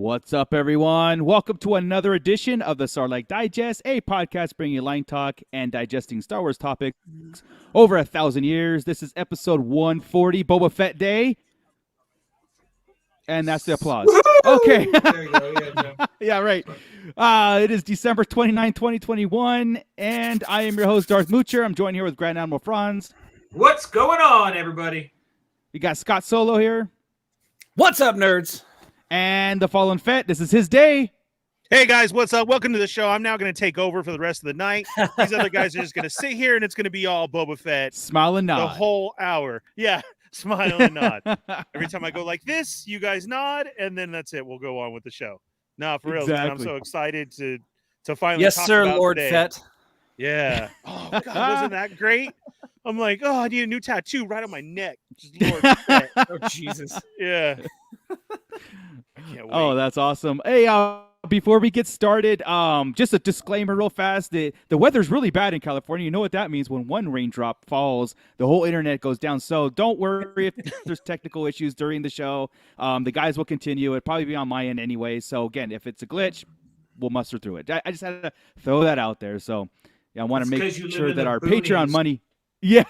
What's up, everyone? Welcome to another edition of the Star Like Digest, a podcast bringing you line talk and digesting Star Wars topics over 1,000 years. This is episode 140, Boba Fett Day. And that's the applause. Woo-hoo! Okay. There you go. Yeah, yeah, right. It is December 29, 2021, and I am your host, Darth Moocher. I'm joined here with Grand Admiral Franz. What's going on, everybody? We got Scott Solo here. What's up, nerds? And the Fallen Fett. This is his day. Hey guys, what's up? Welcome to the show. I'm now going to take over for the rest of the night. These other guys are just going to sit here and it's going to be all Boba Fett. Smile and nod. The whole hour. Yeah, smile and nod. Every time I go like this, you guys nod, and then that's it. We'll go on with the show. No, for real, man. I'm so excited to finally yes, talk sir, about Lord today. Fett. Yeah. Oh, God, wasn't that great? I'm like, oh, I need a new tattoo right on my neck. Just Lord Fett. Oh, Jesus. Yeah. I can't wait. Oh, that's awesome. Hey, before we get started, just a disclaimer real fast. The weather's really bad in California. You know what that means. When one raindrop falls, the whole internet goes down. So don't worry if there's technical issues during the show. The guys will continue. It'll probably be on my end anyway. So, again, if it's a glitch, we'll muster through it. I just had to throw that out there. So, yeah, I want to make sure that our Patreon money... Yeah,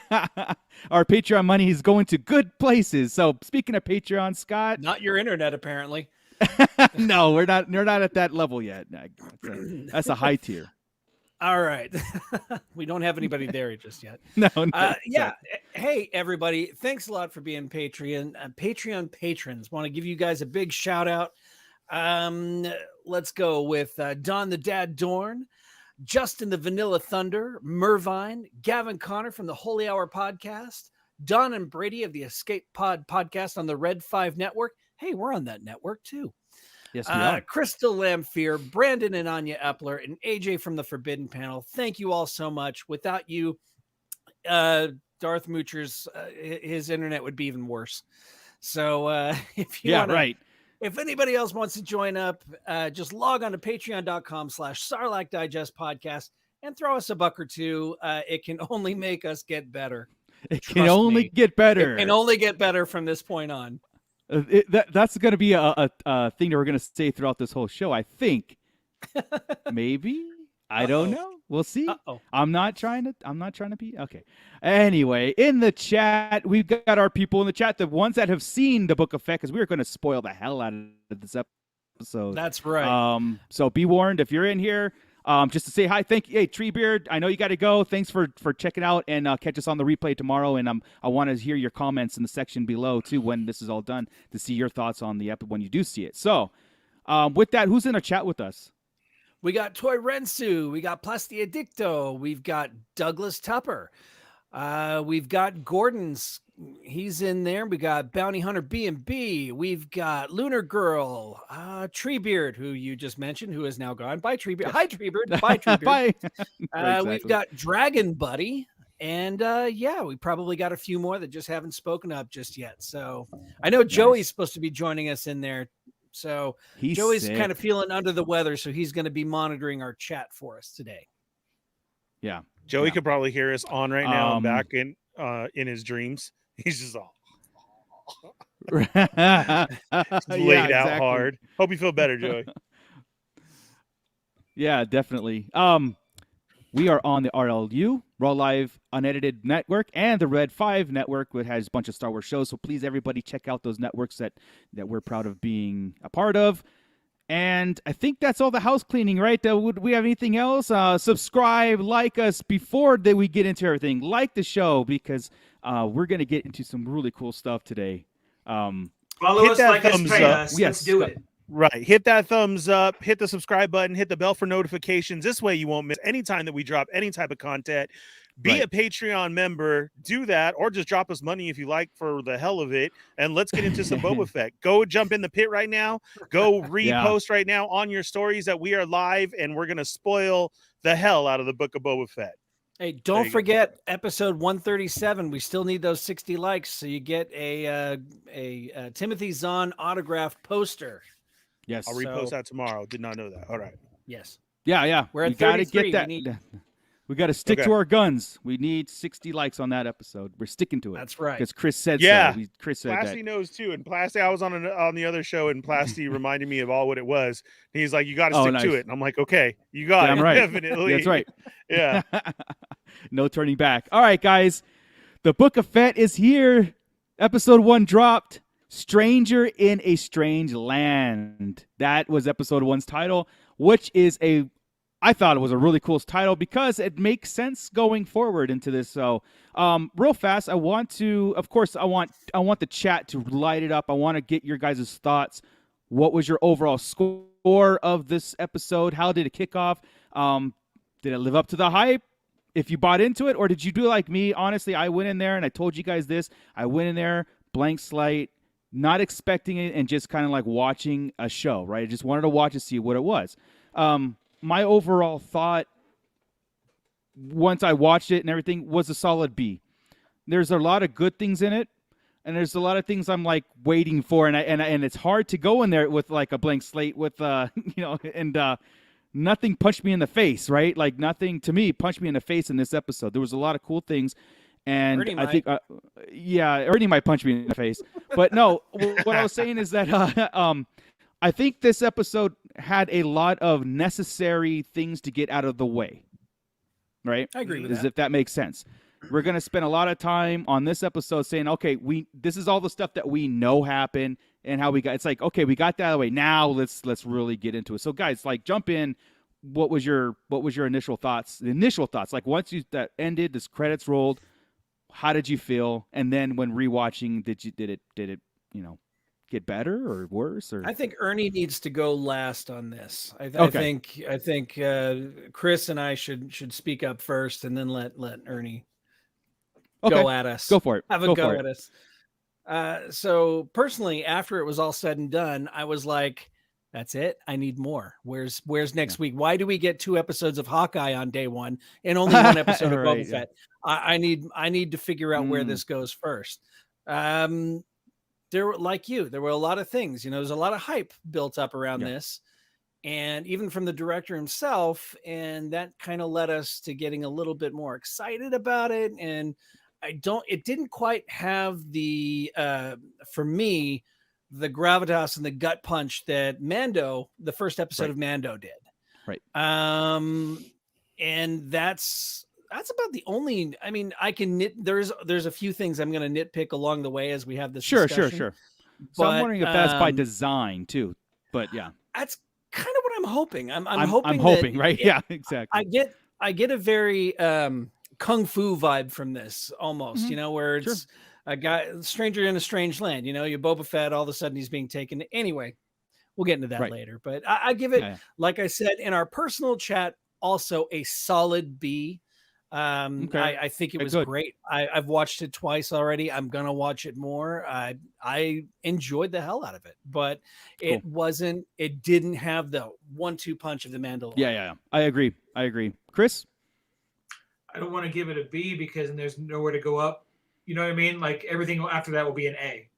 our Patreon money is going to good places. So, speaking of Patreon, Scott... Not your internet, apparently. No, we're not at that level yet. That's a high tier. All right. We don't have anybody there just yet. No, yeah. Hey, everybody. Thanks a lot for being Patreon patrons. Want to give you guys a big shout out. Let's go with Don the Dad Dorn, Justin the Vanilla Thunder, Mervine, Gavin Connor from the Holy Hour podcast, Don and Brady of the Escape Pod podcast on the Red 5 network. Hey, we're on that network too. Yes, we are. Crystal Lamphere, Brandon and Anya Epler, and AJ from the Forbidden Panel. Thank you all so much. Without you, Darth Moocher's his internet would be even worse. So if you if anybody else wants to join up, just log on to patreon.com/Sarlacc Digest Podcast and throw us a buck or two. It can only make us get better. It can only get better. It can only get better from this point on. That's going to be a thing that we're going to say throughout this whole show, I think. Maybe. I don't know. We'll see. I'm not trying to be. Okay. Anyway, in the chat, we've got our people in the chat, the ones that have seen the Book of Fett, because we are going to spoil the hell out of this episode. That's right. So be warned if you're in here. Just to say hi, thank you. Hey, Treebeard, I know you got to go. Thanks for checking out, and catch us on the replay tomorrow. And I want to hear your comments in the section below too when this is all done to see your thoughts on the episode when you do see it. So, with that, who's in our chat with us? We got Toy Rensu, we got Plastia Dicto, we've got Douglas Tupper, we've got Gordon's. He's in there. We got Bounty Hunter B&B. We've got Lunar Girl, Treebeard, who you just mentioned, who is now gone. Bye, Treebeard. Hi, Treebeard. Bye, Treebeard. Bye. Exactly. We've got Dragon Buddy. And yeah, we probably got a few more that just haven't spoken up just yet. So I know Joey's supposed to be joining us in there. So Joey's kind of feeling under the weather. So he's going to be monitoring our chat for us today. Yeah. Joey could probably hear us on right now back in his dreams. He's just all laid out hard. Hope you feel better, Joey. Yeah, definitely. We are on the RLU, Raw Live Unedited Network, and the Red 5 Network, which has a bunch of Star Wars shows. So please, everybody, check out those networks that we're proud of being a part of. And I think that's all the house cleaning, right? Would we have anything else? Subscribe, like us before that we get into everything. Like the show, because we're going to get into some really cool stuff today. Follow us, like us, pay us. Yes, let's do it. Right. Hit that thumbs up, hit the subscribe button, hit the bell for notifications. This way you won't miss any time that we drop any type of content. Be a Patreon member, do that, or just drop us money if you like for the hell of it. And let's get into some Boba Fett. Go jump in the pit right now. Go repost right now on your stories that we are live, and we're going to spoil the hell out of the Book of Boba Fett. Hey, don't forget episode 137. We still need those 60 likes, so you get a Timothy Zahn autographed poster. Yes. I'll repost that tomorrow. Did not know that. All right. Yes. Yeah. We're at you got to 33. get that. We got to stick to our guns. We need 60 likes on that episode. We're sticking to it. That's right. Because Chris said Yeah. so. Chris said Plasty that. knows too, and Plasty, I was on the other show, and Plasty reminded me of all what it was. And he's like, "You got to stick to it," and I'm like, "Okay, you got it, right. definitely." That's right. Yeah. No turning back. All right, guys, the Book of Fett is here. Episode 1 dropped. Stranger in a Strange Land. That was episode 1's title, which is I thought it was a really cool title because it makes sense going forward into this. So, real fast, I want the chat to light it up. I want to get your guys' thoughts. What was your overall score of this episode? How did it kick off? Did it live up to the hype? If you bought into it, or did you do like me? Honestly, I went in there and I told you guys this. I went in there, blank slate, not expecting it, and just kind of like watching a show, right? I just wanted to watch to see what it was. My overall thought, once I watched it and everything, was a solid B. There's a lot of good things in it, and there's a lot of things I'm like waiting for, and it's hard to go in there with like a blank slate with nothing punched me in the face, right? Like nothing to me punched me in the face in this episode. There was a lot of cool things, and Ernie think, Ernie might punch me in the face, but no. What I was saying is that I think this episode had a lot of necessary things to get out of the way, right? I agree with that. If that makes sense. We're going to spend a lot of time on this episode saying, okay, this is all the stuff that we know happened and how we got. It's like, okay, we got that out of the way. Now let's really get into it. So guys, like jump in. What was your initial thoughts? The initial thoughts, like once that ended, this credits rolled, how did you feel? And then when rewatching, did it get better or worse? Or I think Ernie needs to go last on this. I think Chris and I should speak up first, and then let Ernie go at us. Go for it. Have a go at us. So personally, after it was all said and done, I was like, that's it. I need more. Where's next week? Why do we get 2 episodes of Hawkeye on day 1 and only 1 episode of Boba Fett? I need to figure out where this goes first. There were a lot of things, there's a lot of hype built up around this, and even from the director himself. And that kind of led us to getting a little bit more excited about it. And it didn't quite have the, for me, the gravitas and the gut punch that the first episode of Mando did. Right. And that's about the only. I mean, I can there's a few things I'm going to nitpick along the way as we have this discussion. Sure. So I'm wondering if that's by design too. But yeah, that's kind of what I'm hoping. I'm hoping, right? Yeah, exactly. I get a very kung fu vibe from this almost, where it's a stranger in a strange land. You Boba Fett, all of a sudden he's being taken. Anyway, we'll get into that later. But I give it, like I said in our personal chat, also a solid B. I think it was great. I've watched it twice already. I'm gonna watch it more. I enjoyed the hell out of it, but it didn't have the 1-2 punch of the Mandalorian. Yeah. I agree. Chris? I don't want to give it a B because there's nowhere to go up. You know what I mean? Like everything after that will be an A.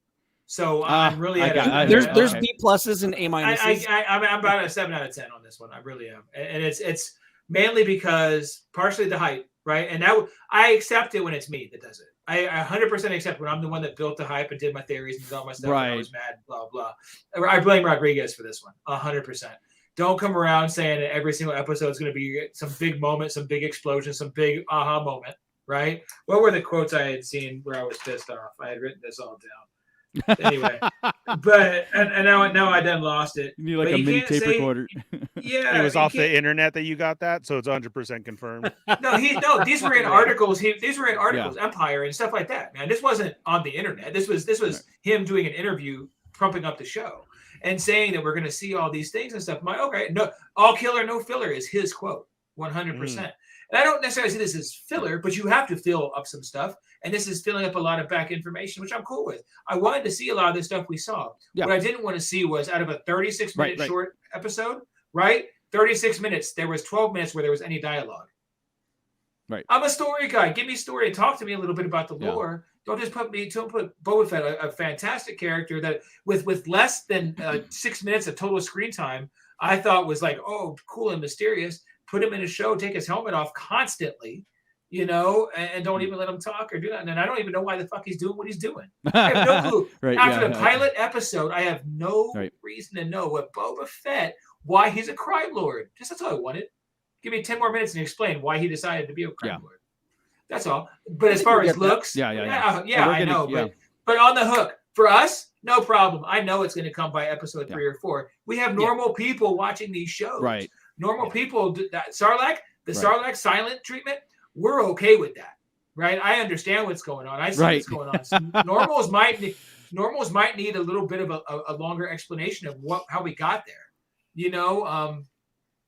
So I'm really there's B pluses and A minuses. I'm about a 7 out of 10 on this one. I really am, and it's mainly because partially the hype. Right. And I accept it when it's me that does it. I 100% accept when I'm the one that built the hype and did my theories and did all my stuff. Right. And I was mad, blah, blah. I blame Rodriguez for this one. 100%. Don't come around saying that every single episode is going to be some big moment, some big explosion, some big aha moment. Right. What were the quotes I had seen where I was pissed off? I had written this all down. Anyway, but and now I done lost it. You need like a mini tape recorder. Yeah, it was off the internet that you got that, so it's 100% confirmed. No, these were in articles. These were in articles, Empire and stuff like that. Man, this wasn't on the internet. This was him doing an interview, pumping up the show and saying that we're going to see all these things and stuff. No, all killer, no filler is his quote, 100%. And I don't necessarily see this as filler, but you have to fill up some stuff. And this is filling up a lot of back information, which I'm cool with. I wanted to see a lot of this stuff we saw. Yeah. What I didn't want to see was out of a 36-minute short episode, right? 36 minutes, there was 12 minutes where there was any dialogue. Right. I'm a story guy. Give me story and talk to me a little bit about the lore. Don't put Boba Fett, a fantastic character that with less than 6 minutes of total screen time, I thought was like, oh, cool and mysterious. put him in a show, take his helmet off constantly, you know, and don't even let him talk or do that. And I don't even know why the fuck he's doing what he's doing. I have no clue. Right, After yeah, the pilot episode, I have no Right. reason to know what Boba Fett, why he's a crime lord. Just that's all I wanted. Give me 10 more minutes and explain why he decided to be a crime lord. That's all. But as far as looks, I know. But on the hook for us, no problem. I know it's going to come by episode 3 or 4. We have normal people watching these shows. Right. Normal people. Sarlacc, the Sarlacc silent treatment. We're okay with that, right? I understand what's going on. I see what's going on. So normals might need a little bit of a longer explanation of how we got there. You know,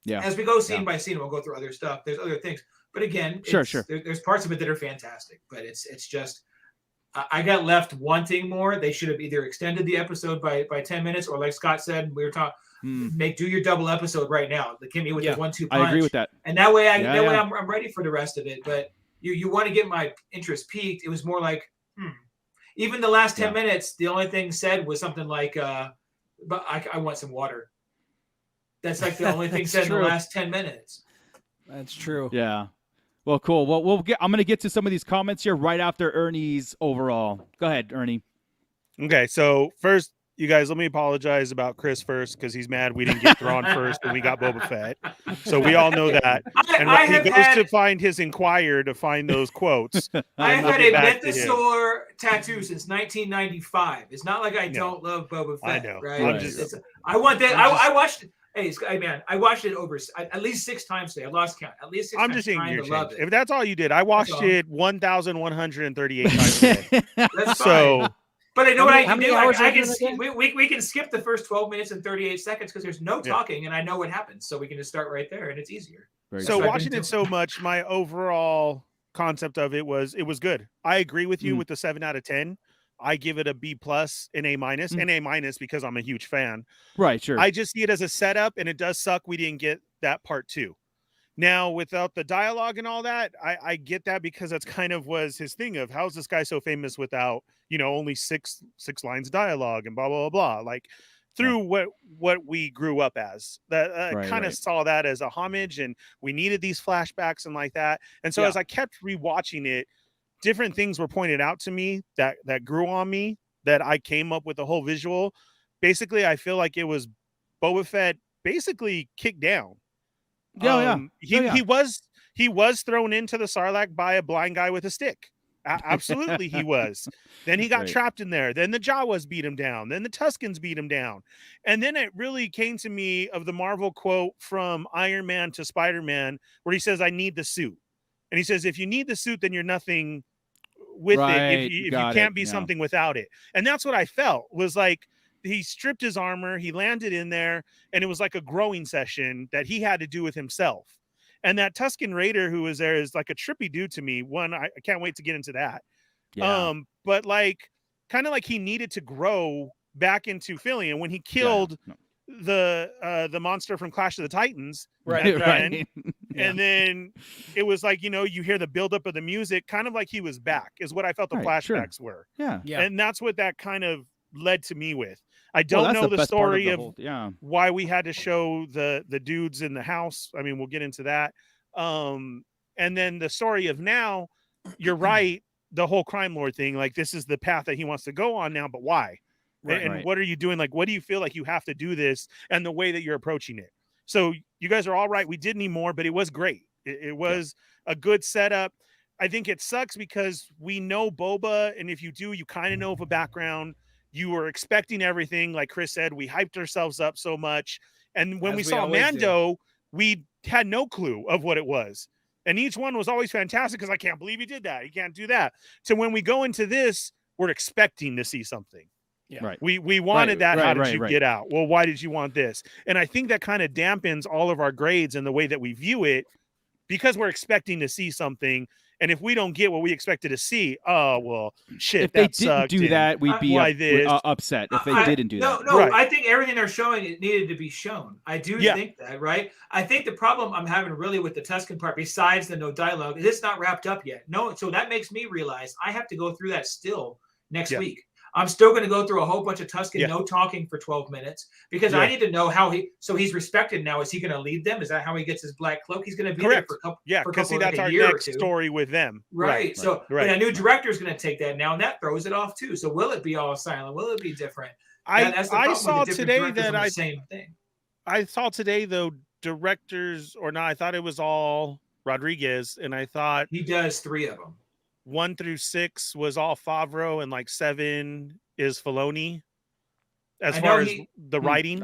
as we go scene by scene, we'll go through other stuff. There's other things, but again, there's parts of it that are fantastic. But it's just I got left wanting more. They should have either extended the episode by 10 minutes, or like Scott said, we were talking. Do your double episode right now. Give me with the 1-2 punch. I agree with that. And that way, I'm ready for the rest of it. But you want to get my interest peaked. It was more like, even the last 10 minutes, the only thing said was something like, "But I want some water." That's like the only thing said in the last 10 minutes. That's true. Yeah. Well, cool. Well, I'm going to get to some of these comments here right after Ernie's overall. Go ahead, Ernie. Okay, so first, you guys, let me apologize about Chris first, because he's mad we didn't get Thrawn first when we got Boba Fett. So we all know that. And when he goes to find his Inquirer to find those quotes. I have had a Mythosaur tattoo since 1995. It's not like I don't love Boba Fett. I know. Right? I want that. I watched it. Hey, man, I watched it over at least 6 times today. I lost count. At least 6 times. I'm just saying to love it. If that's all you did, I watched it 1,138 times today. That's fine. But I know what I can do. We can skip the first 12 minutes and 38 seconds because there's no talking, and I know what happens. So we can just start right there, and it's easier. So watching it so much, my overall concept of it was good. I agree with you with the 7 out of 10. I give it a B+ and A-, and A- because I'm a huge fan. Right, sure. I just see it as a setup, and it does suck we didn't get that part 2. Now, without the dialogue and all that, I get that, because that's kind of was his thing of how's this guy so famous without, only six lines of dialogue and blah, blah, blah, blah. Like through what we grew up as. That kind of saw that as a homage, and we needed these flashbacks and like that. And so as I kept rewatching it, different things were pointed out to me that grew on me, that I came up with the whole visual. Basically, I feel like it was Boba Fett basically kicked down. He was thrown into the Sarlacc by a blind guy with a stick. Absolutely, he was. Then he got trapped in there. Then the Jawas beat him down. Then the Tuskens beat him down. And then it really came to me of the Marvel quote from Iron Man to Spider-Man, where he says, "I need the suit." And he says, if you need the suit, then you're nothing with it. If you can't be something without it. And that's what I felt, was like, he stripped his armor, he landed in there, and it was like a growing session that he had to do with himself. And that Tusken Raider who was there is like a trippy dude to me. One, I can't wait to get into that. But like, kind of like he needed to grow back into Philly. And when he killed the monster from Clash of the Titans, and then it was like, you hear the buildup of the music, kind of like he was back, is what I felt the flashbacks were. And that's what that kind of led to me with. I don't know the story of why we had to show the dudes in the house. I mean, we'll get into that. And then the story of now, you're right, the whole crime lord thing, like this is the path that he wants to go on now, but why? What are you doing? Like, what do you feel like you have to do this, and the way that you're approaching it? So you guys are all right. We did need more, but it was great. It was a good setup. I think it sucks because we know Boba, and if you do, you kind of know of a background. You were expecting everything. Like Chris said, we hyped ourselves up so much. And when we saw Mando, we had no clue of what it was. And each one was always fantastic because I can't believe he did that. He can't do that. So when we go into this, we're expecting to see something. We wanted that. How did you get out? Well, why did you want this? And I think that kind of dampens all of our grades and the way that we view it, because we're expecting to see something. And if we don't get what we expected to see, oh, well, shit, if they didn't do that, we'd be upset if they didn't do that. No, I think everything they're showing, it needed to be shown. I do think that, right? I think the problem I'm having really with the Tusken part, besides the no dialogue, is it's not wrapped up yet. No, so that makes me realize I have to go through that still next week. I'm still going to go through a whole bunch of Tusken, Yeah. no talking for 12 minutes because Yeah. I need to know how he's respected now. Is he going to lead them? Is that how he gets his black cloak? He's going to be Correct. there for a couple, Yeah, for a because couple, that's like our a year next or two. story with them. Right. So, right. and a new director is going to take that now, and that throws it off too. So, will it be all silent? Will it be different? That's the I problem saw with the different today directors that on the same thing. I saw today though directors or not, I thought it was all Rodriguez, and I thought He does 3 of them. 1 through 6 was all Favreau, and like 7 is Filoni. As far as the writing.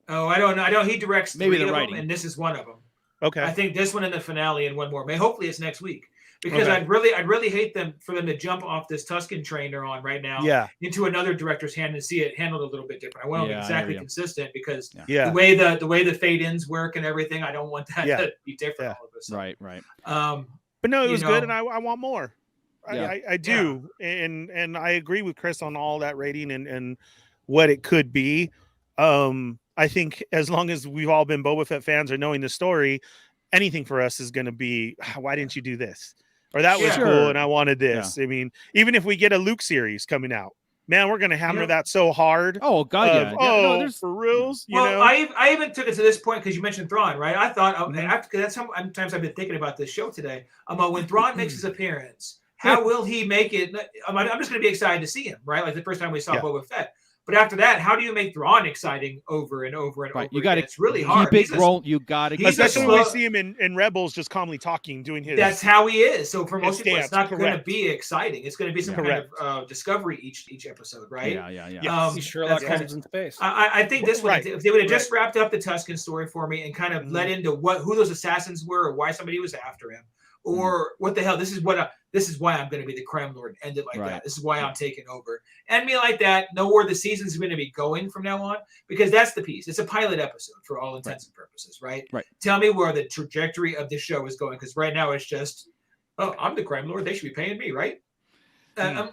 Oh, I don't know. I know he directs Maybe 3 the of writing. them, and this is one of them. Okay. I think this one and the finale and one more. Hopefully it's next week because Okay. I'd really hate for them to jump off this Tusken train they're on right now into another director's hand and see it handled a little bit different. I want to be exactly consistent because the way the fade ins work and everything, I don't want that to be different all of a sudden. Right. But no, it was good, and I want more. Yeah. I do, and I agree with Chris on all that rating and what it could be. I think as long as we've all been Boba Fett fans or knowing the story, anything for us is going to be, why didn't you do this? Or that was cool, and I wanted this. I mean, even if we get a Luke series coming out, man, we're going to hammer that so hard. Oh, God, there's for reals. You know? I even took it to this point because you mentioned Thrawn, right? I thought, because that's how times I've been thinking about this show today. When Thrawn makes his appearance, how will he make it? I'm just going to be excited to see him, right? Like the first time we saw Boba Fett. But after that, how do you make Thrawn exciting over and over and over? You got to. It's really hard. Keep it roll. You got to. Especially when we see him in Rebels, just calmly talking, doing his. That's how he is. So for most people, stance, it's not going to be exciting. It's going to be some kind of discovery each episode, right? Yeah. Sherlock Holmes in space. I think this one, if they would have just wrapped up the Tusken story for me and kind of led into who those assassins were, or why somebody was after him, or what the hell, this is why I'm going to be the crime lord. End it like that. This is why I'm taking over. End me like that. Know where the season's going to be going from now on, because that's the piece. It's a pilot episode for all intents and purposes, right? Tell me where the trajectory of the show is going, because right now it's just, I'm the crime lord. They should be paying me, right? I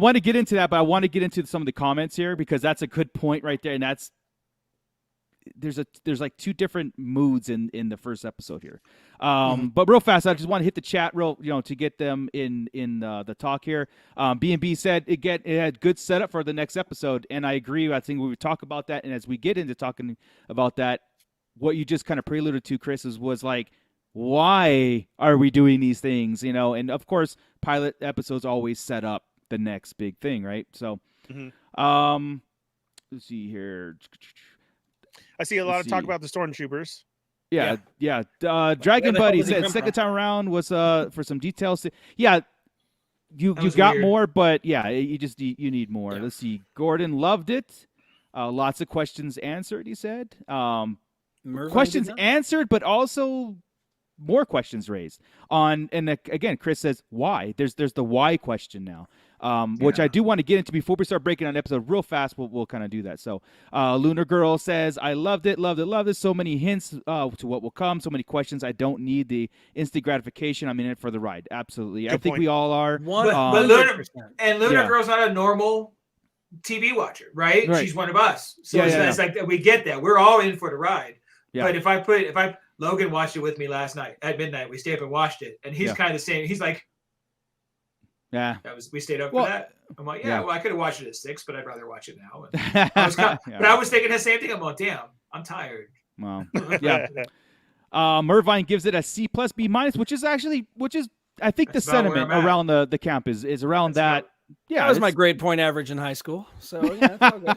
want to get into that, but I want to get into some of the comments here because that's a good point right there, and that's there's like 2 different moods in the first episode here. But real fast, I just want to hit the chat to get them in the talk here. B&B said it had good setup for the next episode, and I agree. I think we would talk about that, and as we get into talking about that, what you just kind of preluded to, Chris, was like, why are we doing these things? And of course, pilot episodes always set up the next big thing, right? So, let's see here. I see a lot of talk about the stormtroopers. Yeah. Dragon Buddy said second time around was for some details. Yeah, you got more, but you need more. Yeah. Let's see. Gordon loved it. Lots of questions answered. He said. Questions answered, but also more questions raised on. And again, Chris says why. There's the why question now. Which I do want to get into before we start breaking down the episode real fast. We'll kind of do that. So, Lunar Girl says, I loved it. So many hints to what will come. So many questions. I don't need the instant gratification. I'm in it for the ride. Absolutely. I think we all are. But Lunar Girl's not a normal TV watcher, right? She's one of us. So it's like we get that. We're all in for the ride. Yeah. But if Logan watched it with me last night at midnight, we stayed up and watched it, and he's kind of the same. He's like, yeah, we stayed up for that. I'm like, well, I could have watched it at 6, but I'd rather watch it now. And I was thinking the same thing. I'm like, damn, I'm tired. Wow. Yeah. Mervine gives it a C plus B minus, which is I think the sentiment around the camp is around that. That was my grade point average in high school. So it's all good.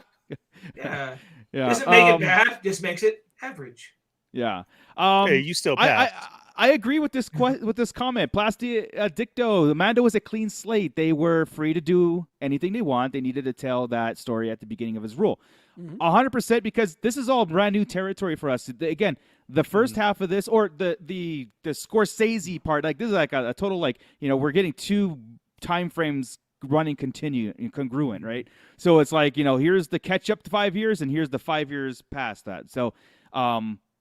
Yeah. Doesn't make it bad. Just makes it average. Yeah. Hey, you still passed. I agree with this comment. Plasti Dicto, Mando was a clean slate. They were free to do anything they want. They needed to tell that story at the beginning of his rule. 100%, because this is all brand new territory for us. Again, the first half of this, or the Scorsese part, like this is like a total, like, we're getting 2 time frames running congruent, right? So it's like, here's the catch up to 5 years, and here's the 5 years past that. So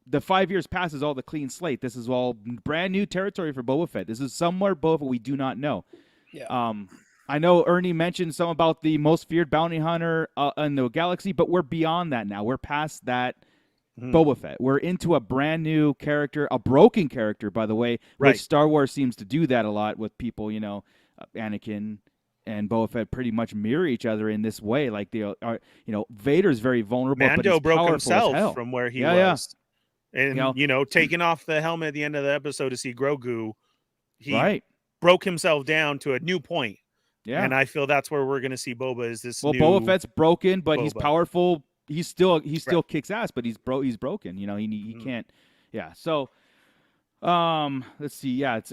the 5 years past is all the clean slate. This is all brand new territory for Boba Fett. This is somewhere Boba Fett we do not know. Yeah. I know Ernie mentioned some about the most feared bounty hunter in the galaxy, but we're beyond that now. We're past that Boba Fett. We're into a brand new character, a broken character, by the way, which Star Wars seems to do that a lot with people, Anakin and Boba Fett pretty much mirror each other in this way. Like they are, Vader's very vulnerable, but Mando he's broke powerful himself as hell. from where he Yeah, was. And, taking off the helmet at the end of the episode to see Grogu, he broke himself down to a new point. Yeah. And I feel that's where we're going to see Boba is this new Boba Fett's broken, but he's Boba. powerful. He still kicks ass, but he's broken. He can't. Yeah. So, let's see. Yeah, it's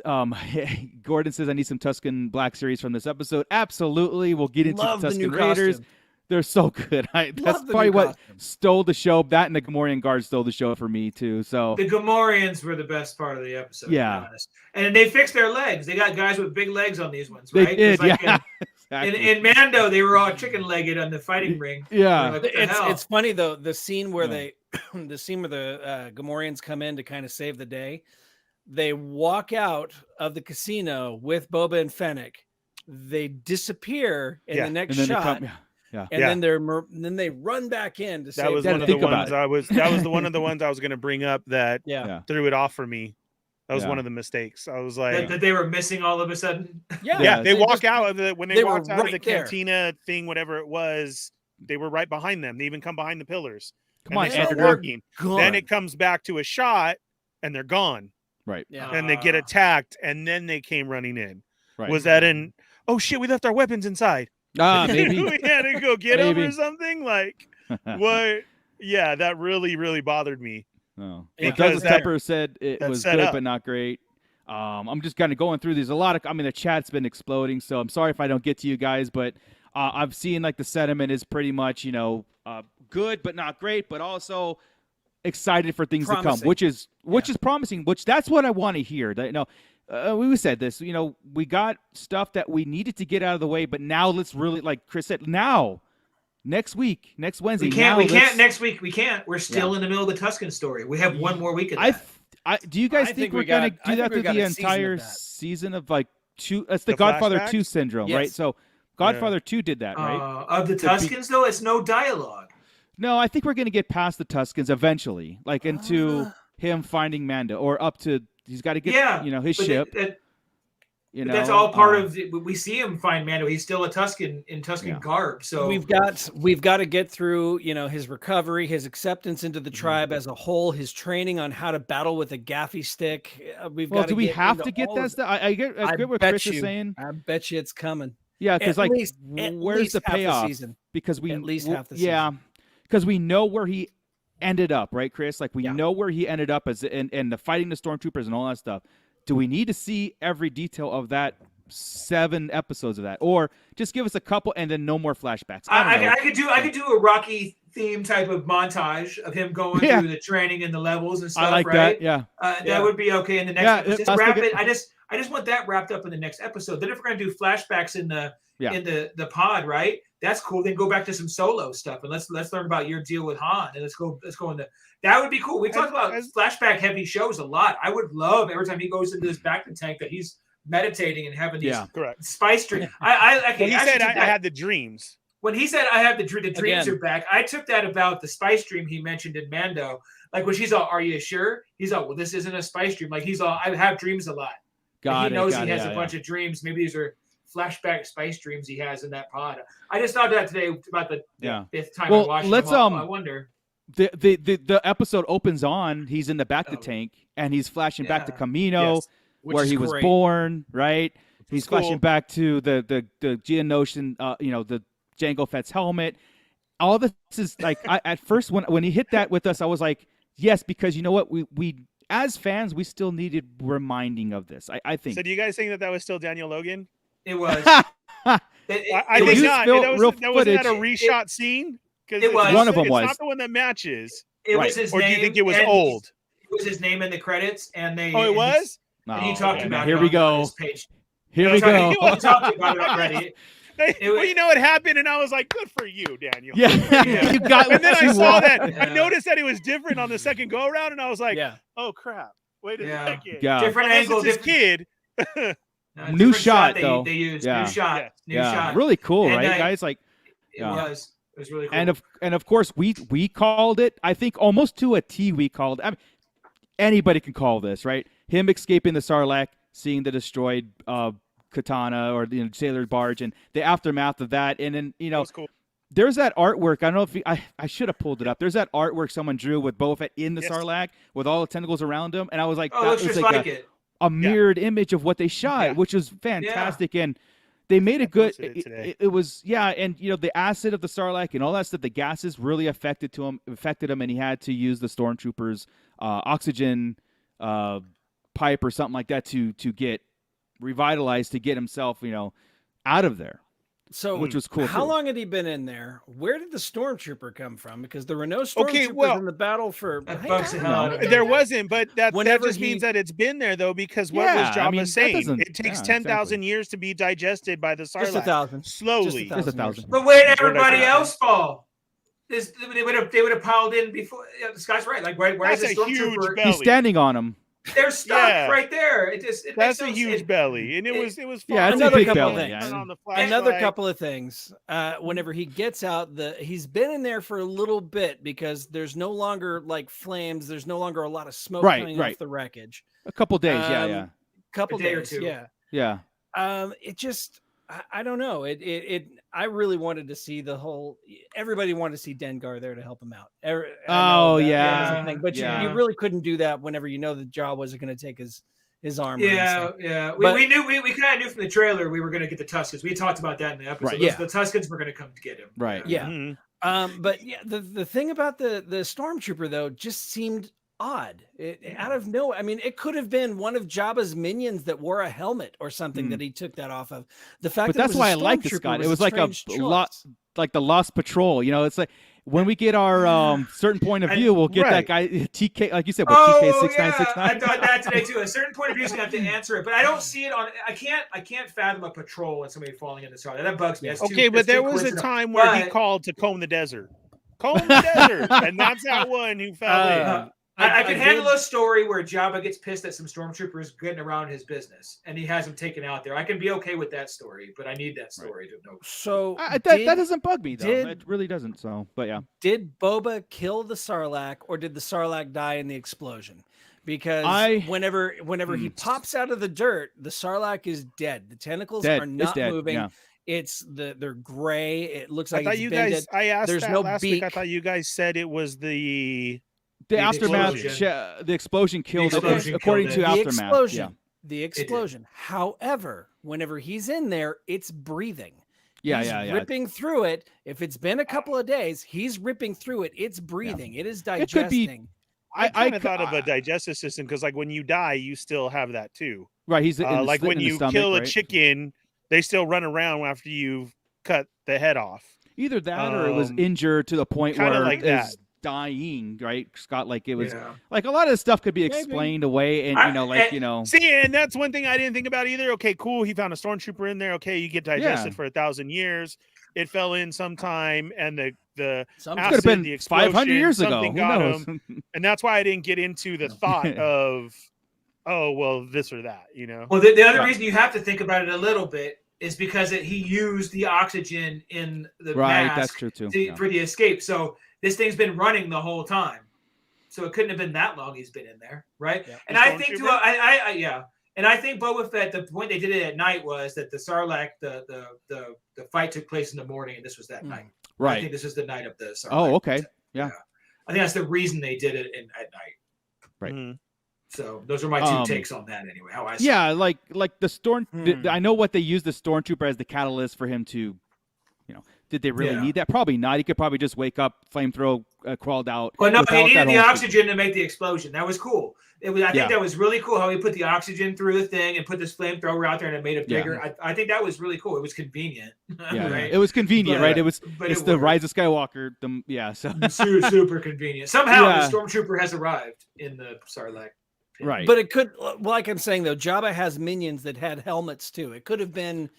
Gordon says I need some Tusken Black Series from this episode. Absolutely. We'll get into Love the the Tusken new Raiders. costume. They're so good. That's the probably new what costume. stole the show. That and the Gamorrean Guard stole the show for me too. So The Gamorreans were the best part of the episode. Yeah. To be honest. And they fixed their legs. They got guys with big legs on these ones, they right? did. Like Yeah. in Mando, they were all chicken-legged on the fighting ring. Yeah. Like, what the hell? It's funny though, the scene where the Gamorreans come in to kind of save the day. They walk out of the casino with Boba and Fennec. They disappear in the next And then shot. Then they run back in to That save was the one of day. the ones that was one of the ones I was going to bring up that threw it off for me. That was one of the mistakes. I was like that they were missing all of a sudden. They walk out of the when they walked out of the there. cantina thing, whatever it was. They were right behind them. They even come behind the pillars. Come on, they start editor. walking. Then it comes back to a shot, and they're gone. Right. Yeah. And they get attacked, and then they came running in. Right. Was that in? Oh shit! We left our weapons inside. Maybe. We had to go get them Maybe. or something. Like what? Yeah, that really, really bothered me. Oh. Because Douglas that- Tepper said it that was set good, up. but not great. I'm just kind of going through these. The chat's been exploding, so I'm sorry if I don't get to you guys, but I've seen like the sentiment is pretty much, good, but not great, but also excited for things to come, which is promising, which that's what I want to hear. We said this, we got stuff that we needed to get out of the way, but now let's really, like Chris said, next week, next Wednesday. We can't next week. We can't. We're still in the middle of the Tusken story. We have one more week of that. Do you guys I think think we're we going to got- do I that think we through got the a season entire of that. season of like two? It's the The Godfather flashbacks? 2 syndrome, Yes. right? So Godfather 2 did that, right? Of the Tuskens, though, it's no dialogue. No, I think we're going to get past the Tuskens eventually, like into him finding Mando, or up to he's got to get his but ship. That's all part of we see him find Mando. He's still a Tusken in Tusken garb. So we've got to get through, his recovery, his acceptance into the tribe as a whole, his training on how to battle with a gaffy stick. Do we have to get that stuff? I get what Chris is saying. I bet you it's coming. Yeah, because At like, least where's the half payoff? season. Because we At least half the yeah, season. because we know where he ended up, right, Chris? Like we know where he ended up as and the fighting the stormtroopers and all that stuff. Do we need to see every detail of that 7 episodes of that, or just give us a couple and then no more flashbacks? I could do a Rocky theme type of montage of him going through the training and the levels and stuff. I like right? that. Yeah, that would be okay in the next. Yeah, Just wrap it. I just want that wrapped up in the next episode. Then if we're gonna do flashbacks in the pod, right? That's cool. Then go back to some solo stuff and let's learn about your deal with Han and let's go into that would be cool. We talk about flashback heavy shows a lot. I would love every time he goes into this back to tank that he's meditating and having these correct spice dreams. He said I had the dreams. When he said I have the dreams are back, I took that about the spice dream he mentioned in Mando. Like when she's all, "Are you sure?" He's all, "Well, this isn't a spice dream." Like he's all, "I have dreams a lot." He knows he has a bunch of dreams. Maybe these are flashback spice dreams he has in that pod. I just thought that today about the 5th time I watched it. I wonder. The episode opens on he's in the back to tank and he's flashing back to Camino, where he was born, right? He's flashing back to the Geonosian, the Jango Fett's helmet. All this is like at first when he hit that with us, I was like, yes, because you know what, we as fans we still needed reminding of this. I think. So do you guys think that was still Daniel Logan? It was. I think not. That wasn't that a reshot scene? Because one of them was. It's not the one that matches. It was his or name. Do you think it was old? It was his name in the credits, and they. Oh, it was. And he talked about here it we on go. his page. Here we go. He talked about it already. Well, you know what happened, and I was like, "Good for you, Daniel." Yeah, you got. And then I saw that. Yeah. I noticed that it was different on the second go around, and I was like, "Oh crap! Wait a second. Yeah. Different angle, This kid." New shot though. They used new shot. Really cool, And, right, guys? Like, it was really cool. And of course we called it. I think almost to a T. We called. I mean, anybody can call this, right? Him escaping the Sarlacc, seeing the destroyed katana or sailor barge, and the aftermath of that. And then That was cool. there's that artwork. I don't know if I should have pulled it up. There's that artwork someone drew with Boba Fett in the Yes. Sarlacc with all the tentacles around him, and I was like, Oh, it that looks was just like like it. a mirrored image of what they shot, Yeah. which was fantastic. And they made it good. posted it today. It was, and the acid of the Sarlacc and all that stuff, the gases really affected him, and he had to use the stormtroopers' oxygen pipe or something like that to get revitalized, to get himself, out of there. So, which was cool. How too. long had he been in there? Where did the stormtrooper come from? Because there were no stormtroopers Okay, well, in the battle for. That bugs the hell out of me. There wasn't, but that Whenever just means he- that it's been there though, because what Yeah, was I Jabba mean, that saying? doesn't- It takes yeah, 10,000 exactly. years to be digested by the Just Sarlacc. 1,000. Slowly. Just 1,000. But where did That's what I everybody thought. else fall? They would have piled in before. Yeah, Scott's right. Like, where is That's the a huge stormtrooper? belly. He's standing on him. They're stuck Yeah. right there. It makes That's a no huge sense. belly, and it was Yeah, fun. it's a Another big couple belly. things. Yeah. Turn on the Another flashlight. couple of things. Whenever he gets out, he's been in there for a little bit because there's no longer like flames. There's no longer a lot of smoke Right, coming right. off the wreckage. A couple days. Yeah. Couple A day or days. two. Yeah. Yeah. It just, I don't know. I really wanted to see everybody wanted to see Dengar there to help him out. I know Oh, that yeah. was a thing, but Yeah. you really couldn't do that whenever you know the job wasn't going to take his armor. and Yeah, stuff. yeah. But- We knew we kind of knew from the trailer we were going to get the Tuskens. We talked about that in the episode. Right. Yeah. The Tuskens were going to come to get him. Right. Yeah. Mhm. But yeah, the thing about the stormtrooper though just seemed odd. Out of nowhere. I mean, it could have been one of Jabba's minions that wore a helmet or something that he took that off of. The fact But that that's it was why a I like this, stormtrooper Scott. It was like a strange lot, choice. like the Lost Patrol. It's like when we get our certain point of view, we'll get that guy TK, like you said, with TK Oh, 6969. I thought that today too. A certain point of view is going to have to answer it, but I don't see it on. I can't fathom a patrol and somebody falling in the Sarlacc. That bugs me. That's Okay, but that's there too was a coincidental. time where he But- called to comb the desert. Comb the desert, and that's that one who fell in. I can handle did- a story where Jabba gets pissed at some stormtroopers getting around his business, and he has them taken out there. I can be okay with that story, but I need that story to know. So That did- doesn't bug me though. did- It really doesn't. So, but yeah. Did Boba kill the Sarlacc or did the Sarlacc die in the explosion? Because whenever he pops out of the dirt, the Sarlacc is dead. The tentacles Dead. are It's not dead, moving. yeah. They're gray. It looks I like thought it's you bended. guys. I asked There's that no last week. I beak. thought you guys said it was the Aftermath. explosion. The explosion killed The it, explosion according killed to it. the Aftermath. explosion. Yeah. The explosion. However, whenever he's in there, it's breathing. Yeah. He's Yeah. ripping through it. If it's been a couple of days, he's ripping through it. It's breathing. It is It could be- digesting. I kind of thought of a digestive system because, like, when you die, you still have that too. Right. He's in the Like slit when in the you stomach, kill a right? chicken, they still run around after you've cut the head off. Either that or it was Um, injured to the point kinda where like it's dying, right, Scott? Like it was Yeah. like a lot of this stuff could be Maybe. explained away, and See, and that's one thing I didn't think about either. Okay, cool. He found a stormtrooper in there. Okay, you get digested Yeah. for 1,000 years. It fell in sometime, and the Sometimes- could have acid, been the 500 years ago. something Who got knows? him. And that's why I didn't get into the thought of, oh, well, this or that, you know? Well, the other Right. reason you have to think about it a little bit is because he used the oxygen in the Right, mask that's true too. for the escape. So this thing's been running the whole time. So it couldn't have been that long he's been in there, right? Yeah. And The I think, stormtrooper? yeah. And I think Boba Fett, the point they did it at night was that the Sarlacc, the fight took place in the morning, and this was that night. I Right. think this is the night of the Sarlacc. Oh, okay. Yeah. I think that's the reason they did it at night. Right. Mhm. So those are my two takes on that anyway. How I see Yeah, like the storm. Hmm. I know what they used the stormtrooper as the catalyst for him to, did they really Yeah. need that? Probably not. He could probably just wake up, flamethrower, crawled out. Well, no, without he needed that the whole- oxygen to make the explosion. That was cool. I think that was really cool how he put the oxygen through the thing and put this flamethrower out there and it made it Yeah. bigger. I think that was really cool. It was convenient. Yeah, right? it was convenient, But- right? It's it the worked. Rise of Skywalker. So Super convenient. Somehow Yeah. the stormtrooper has arrived in the Sarlacc. pit. right. But it could, like I'm saying though, Jabba has minions that had helmets too. It could have been.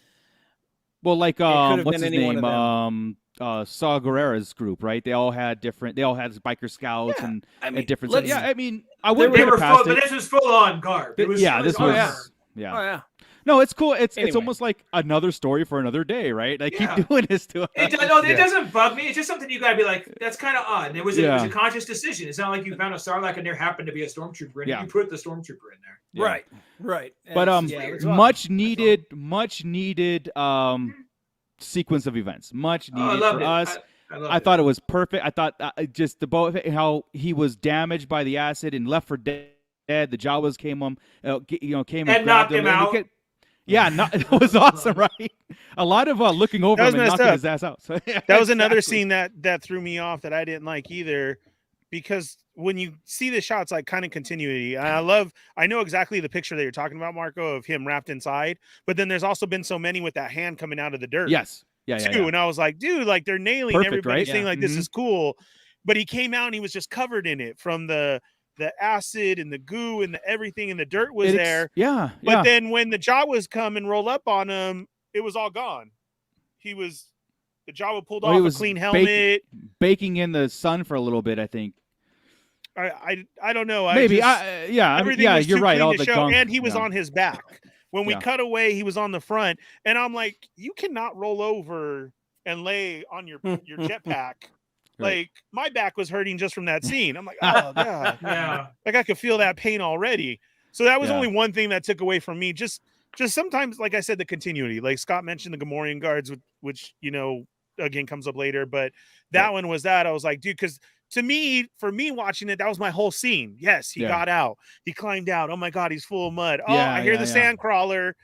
Well, like have what's been his any one name? of Saw Gerrera's group, right? They all had biker scouts Yeah, and I mean, different. let's- Yeah, I mean, I wouldn't They put were it past full, but it. this was full on garb. It was, Yeah, it was this was. armor. Yeah. Oh yeah. No, it's cool. It's Anyway. almost like another story for another day, right? Like Yeah. keep doing this to us. It doesn't bug me. It's just something you gotta be like, that's kind of odd. And it was a conscious decision. It's not like you found a Sarlacc and there happened to be a stormtrooper, and Yeah. you put the stormtrooper in there. Yeah. Right. But And it's- yeah, it's wild. much needed sequence of events. Much Oh, I needed loved for it. us. I loved I it. thought it was perfect. I thought just the both how he was damaged by the acid and left for dead. The Jawas came came and And grabbed knocked him. him And out. it was awesome, right? A lot of looking over That was him and messed knocking up. his ass out. So, yeah, That was another exactly. scene that threw me off that I didn't like either, because when you see the shots, like kind of continuity, and I know exactly the picture that you're talking about, Marco, of him wrapped inside, but then there's also been so many with that hand coming out of the dirt. Yes. Yeah. Too. And I was like, dude, like they're nailing Perfect, everybody, right? saying Yeah. like this is cool, but he came out and he was just covered in it from the acid and the goo and the everything, and the dirt was there. Yeah. But then when the Jawas come and roll up on him, it was all gone. The Jawa pulled Well, he off a was clean helmet. baking in the sun for a little bit, I think. I don't know. Maybe. Everything was you're too right. clean All to the show, gunk. and he was yeah. on his back. When we Yeah. cut away, he was on the front, and I'm like, you cannot roll over and lay on your jetpack. Right. Like my back was hurting just from that scene. I'm like, oh god, Yeah. like I could feel that pain already. So that was Yeah. only one thing that took away from me. Just sometimes, like I said, the continuity. Like Scott mentioned the Gamorrean guards, which again comes up later, but that one was that I was like, dude, because for me watching it, that was my whole scene. Yes, he got out, he climbed out. Oh my god, he's full of mud. Oh, I hear the sand crawler,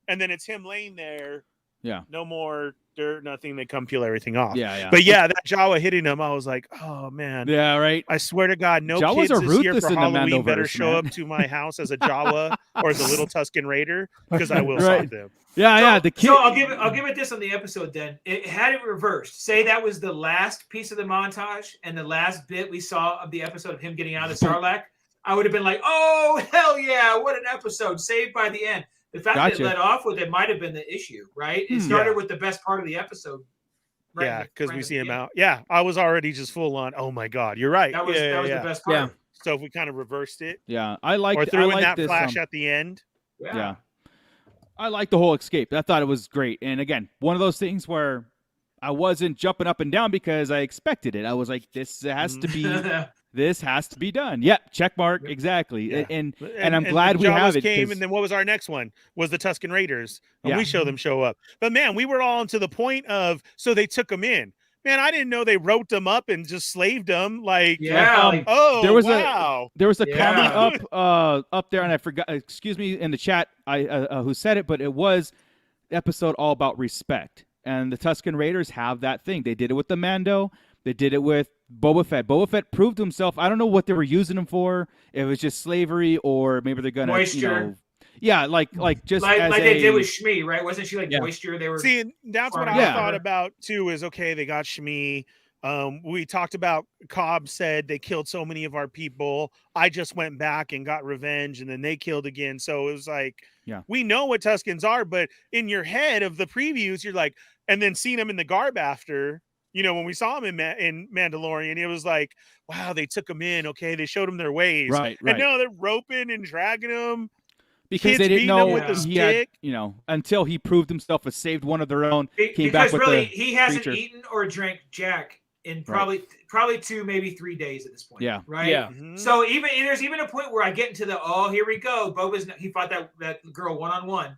and then it's him laying there. Yeah. No more dirt, nothing. They come peel everything off. Yeah. But yeah, that Jawa hitting him, I was like, oh man. Yeah. Right. I swear to God, no Jawas kids are this year ruthless for in the Halloween Mandoverse, better show man. up to my house as a Jawa or as a little Tusken Raider, because I will Right. stop them. Yeah. The kid. So I'll give it this on the episode then. It had it reversed. Say that was the last piece of the montage and the last bit we saw of the episode of him getting out of the Sarlacc. I would have been like, oh hell yeah, what an episode, saved by the end. The fact that it led off with it might have been the issue, right? It started with the best part of the episode. Right yeah, because we see him out. Yeah, I was already just full on. Oh my God, you're right. That was the best part. Yeah. So if we kind of reversed it, I like or threw in that this, flash at the end. Yeah. I like the whole escape. I thought it was great. And again, one of those things where I wasn't jumping up and down because I expected it. I was like, this has to be done. Yep, check mark. Exactly. Yeah. And I'm glad we have it. Came, and then what was our next one? Was the Tusken Raiders. And we show them show up. But man, we were all to the point of, so they took them in. Man, I didn't know they wrote them up and just slaved them. Like, there was a comment up there, and I forgot. Excuse me, in the chat, who said it, but it was episode all about respect. And the Tusken Raiders have that thing. They did it with the Mando. They did it with Boba Fett. Boba Fett proved himself. I don't know what they were using him for. If it was just slavery, or maybe they're gonna moisture. Like just like they did with Shmi, right? Wasn't she like moisture? They were that's what I thought about too. Is okay, they got Shmi. We talked about Cobb said they killed so many of our people. I just went back and got revenge, and then they killed again. So it was like, we know what Tuskens are, but in your head of the previews, you're like, and then seeing them in the garb after. When we saw him in Mandalorian, it was like, wow, they took him in. Okay, they showed him their ways. Right. And no, they're roping and dragging him. Because they didn't know with the he had, until he proved himself and saved one of their own. Came back with really, the he hasn't creature. eaten or drank Jack in probably 2, maybe 3 days at this point. Yeah. Right. Yeah. So there's even a point where I get into here we go. He fought that girl one-on-one.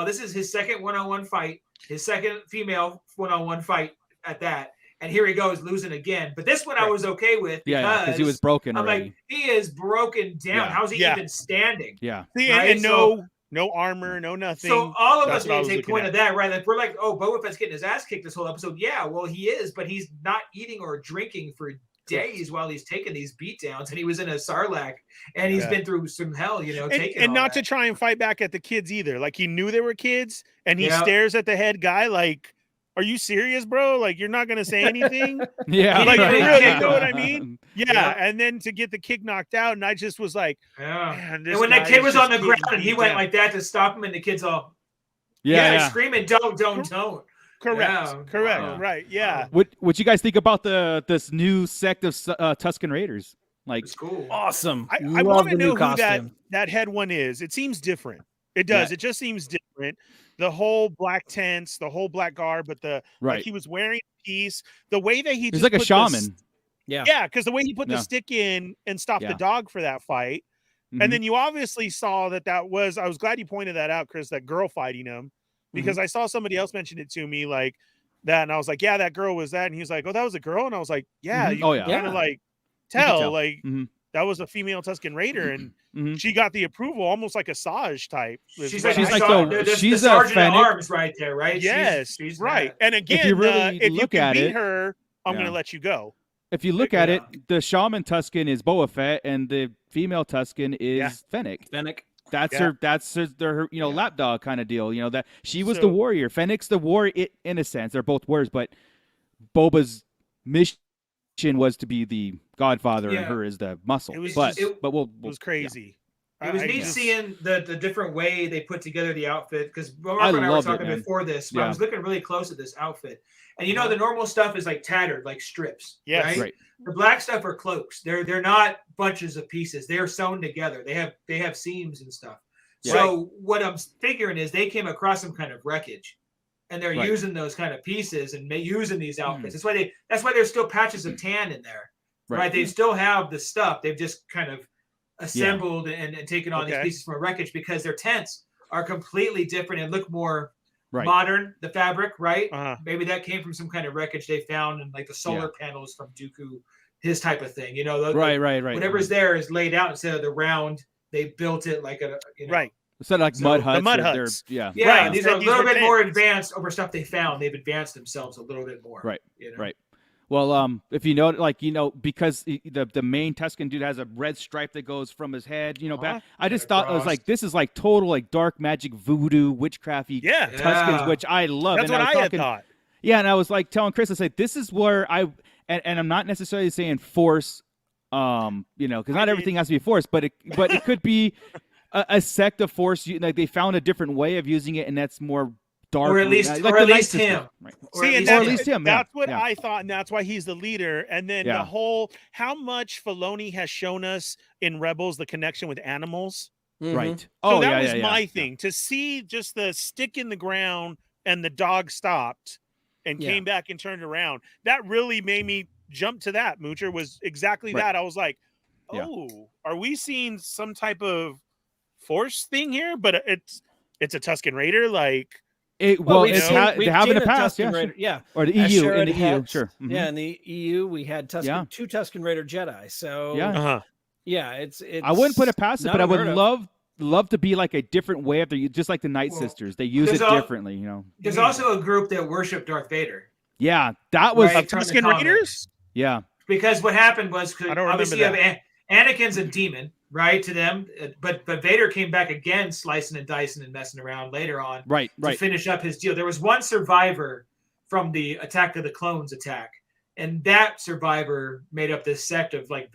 This is his second one-on-one fight, his second female one-on-one fight at that. And here he goes losing again. But this one I was okay with because he was broken I'm already. like, he is broken down. Yeah. How's he even standing? Yeah. See, right? and no armor, no nothing. So all of us That's need to take point of that, right? Like we're like, oh, Boba Fett's getting his ass kicked this whole episode. Yeah, well, he is, but he's not eating or drinking for days while he's taking these beatdowns, and he was in a Sarlacc, and he's been through some hell, taking and not that. to try and fight back at the kids either. Like he knew they were kids, and he stares at the head guy like, "Are you serious, bro? Like you're not gonna say anything?" Yeah, like right. for real, you know what I mean? Yeah. And then to get the kick knocked out, and I just was like, man, and when that kid was on the ground and he went like that to stop him, and the kid's all screaming, don't. Correct. Wow. Right. Yeah. What you guys think about this new sect of Tusken Raiders? Like, It's cool. Awesome. I Love want the to new know who costume. that head one is. It seems different. It does. Yeah. It just seems different. The whole black tents, the whole black garb, but like he was wearing a piece. The way that he's like a shaman. Yeah, because the way he put the stick in and stopped the dog for that fight, Mhm. And then you obviously saw that was, I was glad you pointed that out, Chris, that girl fighting him, because I saw somebody else mention it to me like that. And I was like, yeah, that girl was that. And he was like, oh, that was a girl. And I was like, yeah, Mhm. you Oh, can yeah. kind of like You can tell, like Mhm. that was a female Tusken Raider. And Mhm. she got the approval, almost like a Saj type. is She's what like, She's I like saw the- her. the she's a sergeant at Fennec. arms right there, right? Yes, she's right. that. And again, you really if you look can at beat it, her, I'm yeah. going to let you go. If you look at Yeah. it, the shaman Tusken is Boba Fett, and the female Tusken is Fennec. Fennec. That's Yeah. her. That's their Yeah. lapdog kind of deal. That she was the So- warrior. Fennec's the warrior in a sense. They're both warriors, but Boba's mission was to be the godfather, and Yeah. her is the muscle. It was but just- but we'll It was crazy. It was I neat just- seeing the different way they put together the outfit, because Mark I and I were loved it, talking man. before this, but I Yeah. was looking really close at this outfit. And the normal stuff is like tattered, like strips. Yes. Right? Right. The black stuff are cloaks. They're not bunches of pieces. They're sewn together. They have seams and stuff. Yeah. So what I'm figuring is they came across some kind of wreckage, and they're Right. using those kind of pieces and using these outfits. That's why there's still patches of tan in there. Right. They still have the stuff. They've just kind of assembled and taken on these pieces from a wreckage, because their tents are completely different and look more Right. modern. The fabric, right? Uh-huh. Maybe that came from some kind of wreckage they found, and like the solar panels from Dooku, his type of thing. Right. Whatever's there is laid out instead of the round. They built it like a Right. Instead of like So, mud the huts. mud they're- huts. Yeah. Yeah, Right. these are a These little were bit more tents. advanced over stuff they found. They've advanced themselves a little bit more. Right. You know? Right. Well, if you know, because the main Tusken dude has a red stripe that goes from his head, back. I just thought it was like, this is like total like dark magic voodoo witchcrafty Yeah. Tuskens, which I love. That's and what was I had talking, thought. Yeah, and I was like telling Chris, I said, this is where and I'm not necessarily saying force, because not everything has to be force, but it could be a sect of force. Like they found a different way of using it, and that's more dark, Or at least like or the at Night least Sisters. him. Right. Or See, at and least least him, that's yeah, what yeah. I thought, and that's why he's the leader. And then Yeah. the whole, how much Filoni has shown us in Rebels, the connection with animals. Right. So Oh, that yeah, was yeah, my yeah. thing, to see just the stick in the ground and the dog stopped and Yeah. came back and turned around. That really made me jump to that. Moocher was exactly Right. that. I was like, Yeah. oh, are we seeing some type of force thing here? But it's a Tusken Raider, like. Well, we've it's seen- they we've have in seen the a past, Tusken yeah, Raider, sure. yeah. Or the EU, Sherrod in the EU, had- sure. Mhm. Yeah, in the EU we had Yeah. two Tusken Raider Jedi. So Yeah. Uh-huh. yeah, it's I wouldn't put it past it, not but I would unheard of. love to be like a different way of just like the Night Well, Sisters. They use it there's differently, There's also a group that worship Darth Vader. Yeah, that was Right. Of From the Tusken comics. Raiders? yeah. Because what happened was, I don't obviously remember you have Anakin's a demon, right, to them, but Vader came back again, slicing and dicing and messing around later on Right. to finish up his deal. There was one survivor from the Attack of the Clones attack, and that survivor made up this sect of like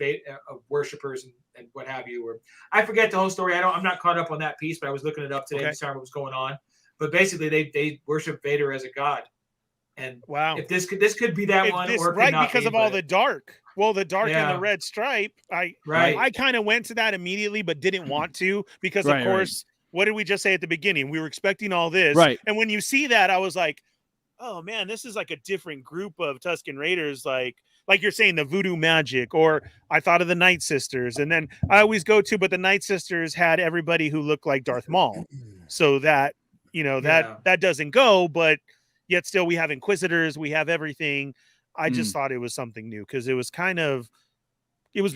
of worshipers and what have you. Or I forget the whole story. I'm not caught up on that piece, but I was looking it up today to see what was going on. But basically, they worship Vader as a god. And Wow. if this could be that one, or it could right, not because be, of all but- the dark. Well, the dark and Yeah. the red stripe. I right. kind of went to that immediately, but didn't want to, because Right, of course, what did we just say at the beginning? We were expecting all this, Right. And when you see that, I was like, oh man, this is like a different group of Tusken Raiders, like you're saying, the voodoo magic. Or I thought of the Night Sisters, and then I always go to, but the Night Sisters had everybody who looked like Darth Maul, so that that doesn't go, but yet still we have Inquisitors, we have everything. I just thought it was something new, because it was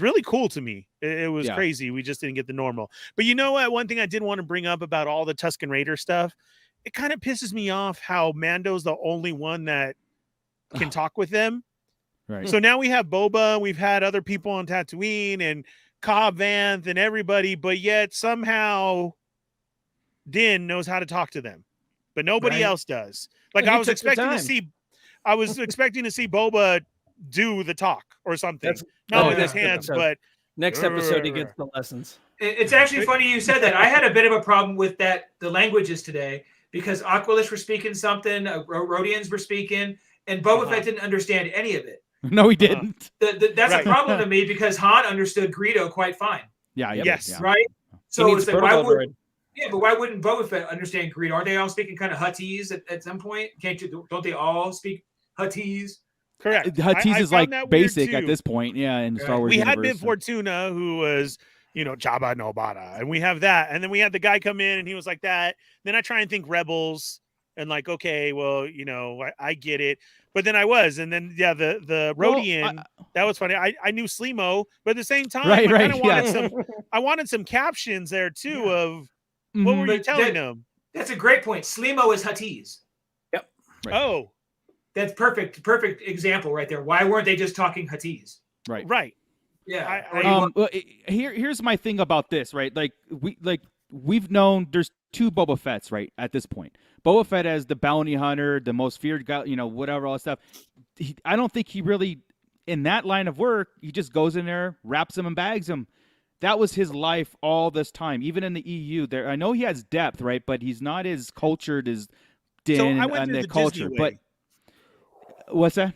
really cool to me. It was crazy. We just didn't get the normal. But you know what? One thing I did want to bring up about all the Tusken Raider stuff, it kind of pisses me off how Mando's the only one that can talk with them. Right. So now we have Boba, we've had other people on Tatooine and Cobb Vanth and everybody, but yet somehow Din knows how to talk to them, but nobody else does. Like Well, I he was took the expecting to time. see, I was expecting to see Boba do the talk or something, That's- not oh, with his yeah. hands, So- but Next episode he gets the lessons. It's actually funny you said that. I had a bit of a problem with the languages today, because Aqualish were speaking something, Rhodians were speaking, and Boba Fett didn't understand any of it. No, he didn't. That's Right. a problem to me, because Han understood Greedo quite fine, Yeah. Yes. Yeah. right? He So needs it's like, why protocol would droid. but why wouldn't Boba Fett understand Greedo? Aren't they all speaking kind of Huttese at some point? Don't they all speak Huttese? correct. Huttese I is found like that weird basic too. at this point. Yeah, in Star Right. Wars We had universe. Bib Fortuna, who was Jabba no Bada, and we have that, and then we had the guy come in and he was like that. Then I try and think Rebels, and like, okay, well, I get it, but then and then the Rodian, that was funny. I knew Slimo, but at the same time, I kind of wanted I wanted some captions there too of what were you telling them? That's a great point. Slimo is Huttese. Yep. Right. Oh, that's perfect example right there. Why weren't they just talking Huttese? Right. Yeah. Here's my thing about this, right? We've known there's 2 Boba Fetts, right, at this point. Boba Fett as the bounty hunter, the most feared guy, whatever, all that stuff. I don't think he really, in that line of work, he just goes in there, wraps him and bags him. That was his life all this time, even in the EU. There, I know he has depth, right, but he's not as cultured as Din and the culture. But what's that?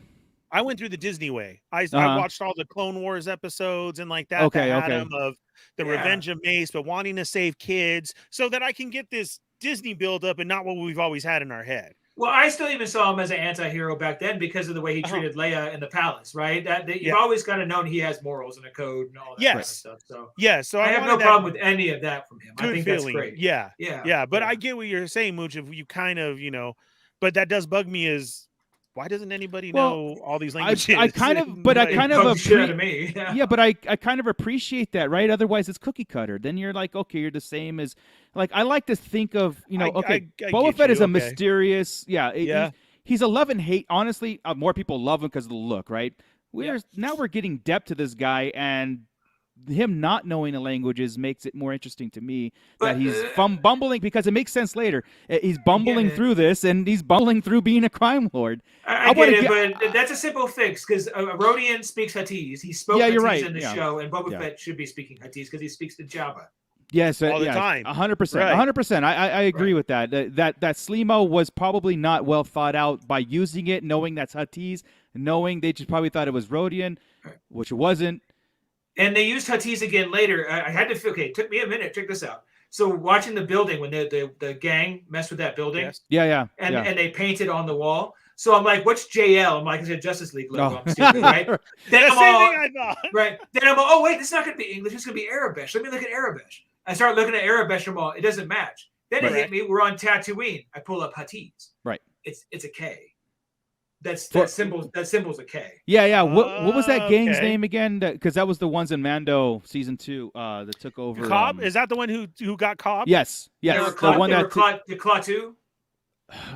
I went through the Disney way. I watched all the Clone Wars episodes and like that. Okay. Of the Revenge of Mace, but wanting to save kids so that I can get this Disney build up and not what we've always had in our head. Well, I still even saw him as an anti-hero back then because of the way he treated Leia in the palace, right? You've always kind of known he has morals and a code and all that kind of stuff. So I have no problem with any of that from him. I think that's great. Yeah. But I get what you're saying, Mooch. If you kind of, but that does bug me is, why doesn't anybody know all these languages? I kind of appreciate that, right? Otherwise, it's cookie cutter. Then you're like, okay, you're the same as, like, I like to think of, Boba Fett is a mysterious, he's a love and hate. Honestly, more people love him because of the look, right? Now we're getting depth to this guy, and him not knowing the languages makes it more interesting to me that he's bumbling, because it makes sense later. He's bumbling through this, and he's bumbling through being a crime lord. I get it, but that's a simple fix because Rodian speaks Huttese. He spoke Huttese in the show, and Boba Fett should be speaking Huttese because he speaks to Jabba. Yes, all the time. 100%. 100%. I agree with that. That Slimo was probably not well thought out by using it, knowing that's Huttese, knowing they just probably thought it was Rodian, which it wasn't. And they used Huttese again later. I had to it took me a minute. Check this out. So watching the building when the gang messed with that building. Yes. And they painted on the wall. So I'm like, what's JL? I'm like, it's a Justice League logo. I'm stupid, right? Then I'm all, thing I thought. Right. Then I'm all, oh wait, this is not going to be English. It's going to be Arabish. Let me look at Arabish. I start looking at Arabish. I'm all, it doesn't match. Then it hit me. We're on Tatooine. I pull up Huttese. Right. It's a K. That symbol's a K. Yeah. What was that gang's name again? Because that was the ones in Mando season 2 that took over. Cobb? Is that the one who got Cobb? Yes. The one that Klaatu?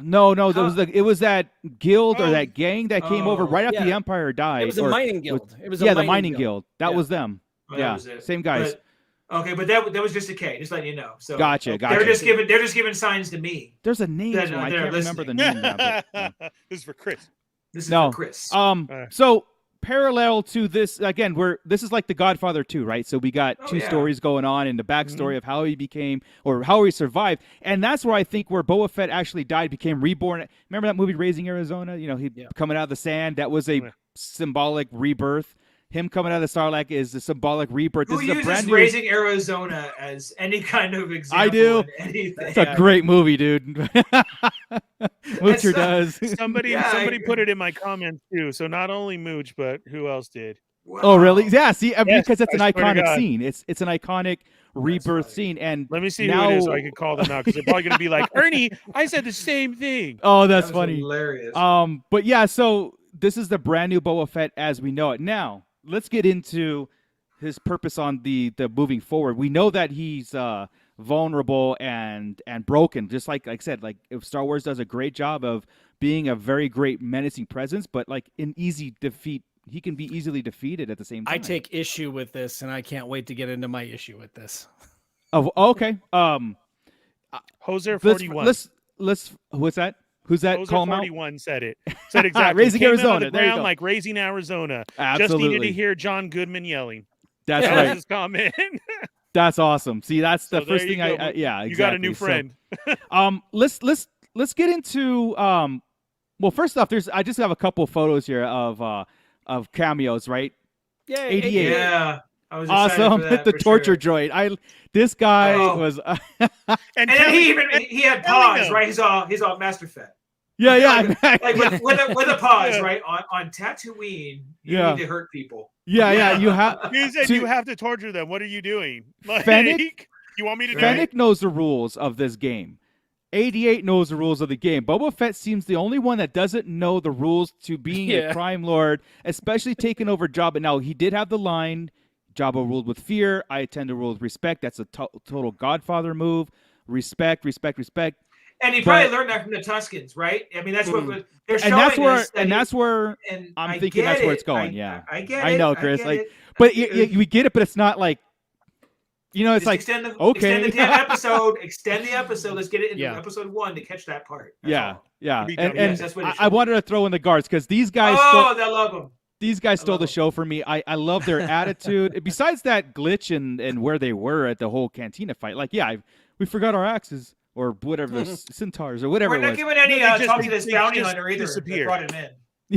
No. It was that guild or that gang that came over right after the Empire died. It was a mining guild. The mining guild. That was them. Well, same guys. But that was just a K. Just letting you know. So gotcha. They're just giving signs to me. There's a name. I can't remember the name now. This is for Chris. For Chris. So parallel to this, again, this is like The Godfather 2, right? So we got two stories going on in the backstory of how he became or how he survived, and that's where I think where Boba Fett actually died, became reborn. Remember that movie Raising Arizona? He coming out of the sand. That was a symbolic rebirth. Him coming out of the Sarlacc is a symbolic rebirth. Who uses Raising Arizona as any kind of example? I do. It's a great movie, dude. Moocher does. Somebody put it in my comments too. So not only Mooch, but who else did? Wow. Oh, really? Yeah. See, because it's an iconic scene. It's an iconic rebirth scene. And let me see who it is so I can call them out, because they're probably going to be like, Ernie, I said the same thing. Oh, that's funny. Hilarious. But yeah, so this is the brand new Boba Fett as we know it now. Let's get into his purpose on the moving forward. We know that he's vulnerable and broken, just like I said, like if Star Wars does a great job of being a very great menacing presence, but like in easy defeat, he can be easily defeated at the same time. I take issue with this, and I can't wait to get into my issue with this. Oh, okay. Hoser 41. Let's what's that? Who's that? Hoser 41 said it. Said exactly. Raising Arizona. There you go. Like Raising Arizona. Absolutely. Just needed to hear John Goodman yelling. That's right. Was his comment. That's awesome. See, that's the first thing. Exactly. You got a new friend. So, let's get into well, first off, I just have a couple of photos here of cameos, right? Yeah. 88. Yeah. I was awesome. The torture droid. This guy was and then he had paws, right? He's all Master Fett. Yeah. Like with a pause, right? On Tatooine, you Yeah. need to hurt people. Yeah. You have He said to- you have to torture them. What are you doing? Like, Fennec- you want me to do Fennec it? knows the rules of this game. 88 knows the rules of the game. Boba Fett seems the only one that doesn't know the rules to being a crime lord, especially taking over Jabba. Now, he did have the line, Jabba ruled with fear. I tend to rule with respect. That's a total Godfather move. Respect. And he probably learned that from the Tuscans, right? I mean, that's what they're showing and that's where and I'm I thinking get that's where it. it's going. Yeah, I get it. I know, Chris. get Like, it. but we get it, but it's not like, it's Just like extend the episode. Extend the episode. Let's get it into episode 1 to catch that part. That's all. And that's what it I should wanted to throw in the guards because these guys. Oh, I love them. These guys stole the show for me. I love their attitude. Besides that glitch and where they were at the whole cantina fight, like, we forgot our axes or whatever, the centaurs or whatever. We're not giving any talk to this bounty hunter either. They brought him in.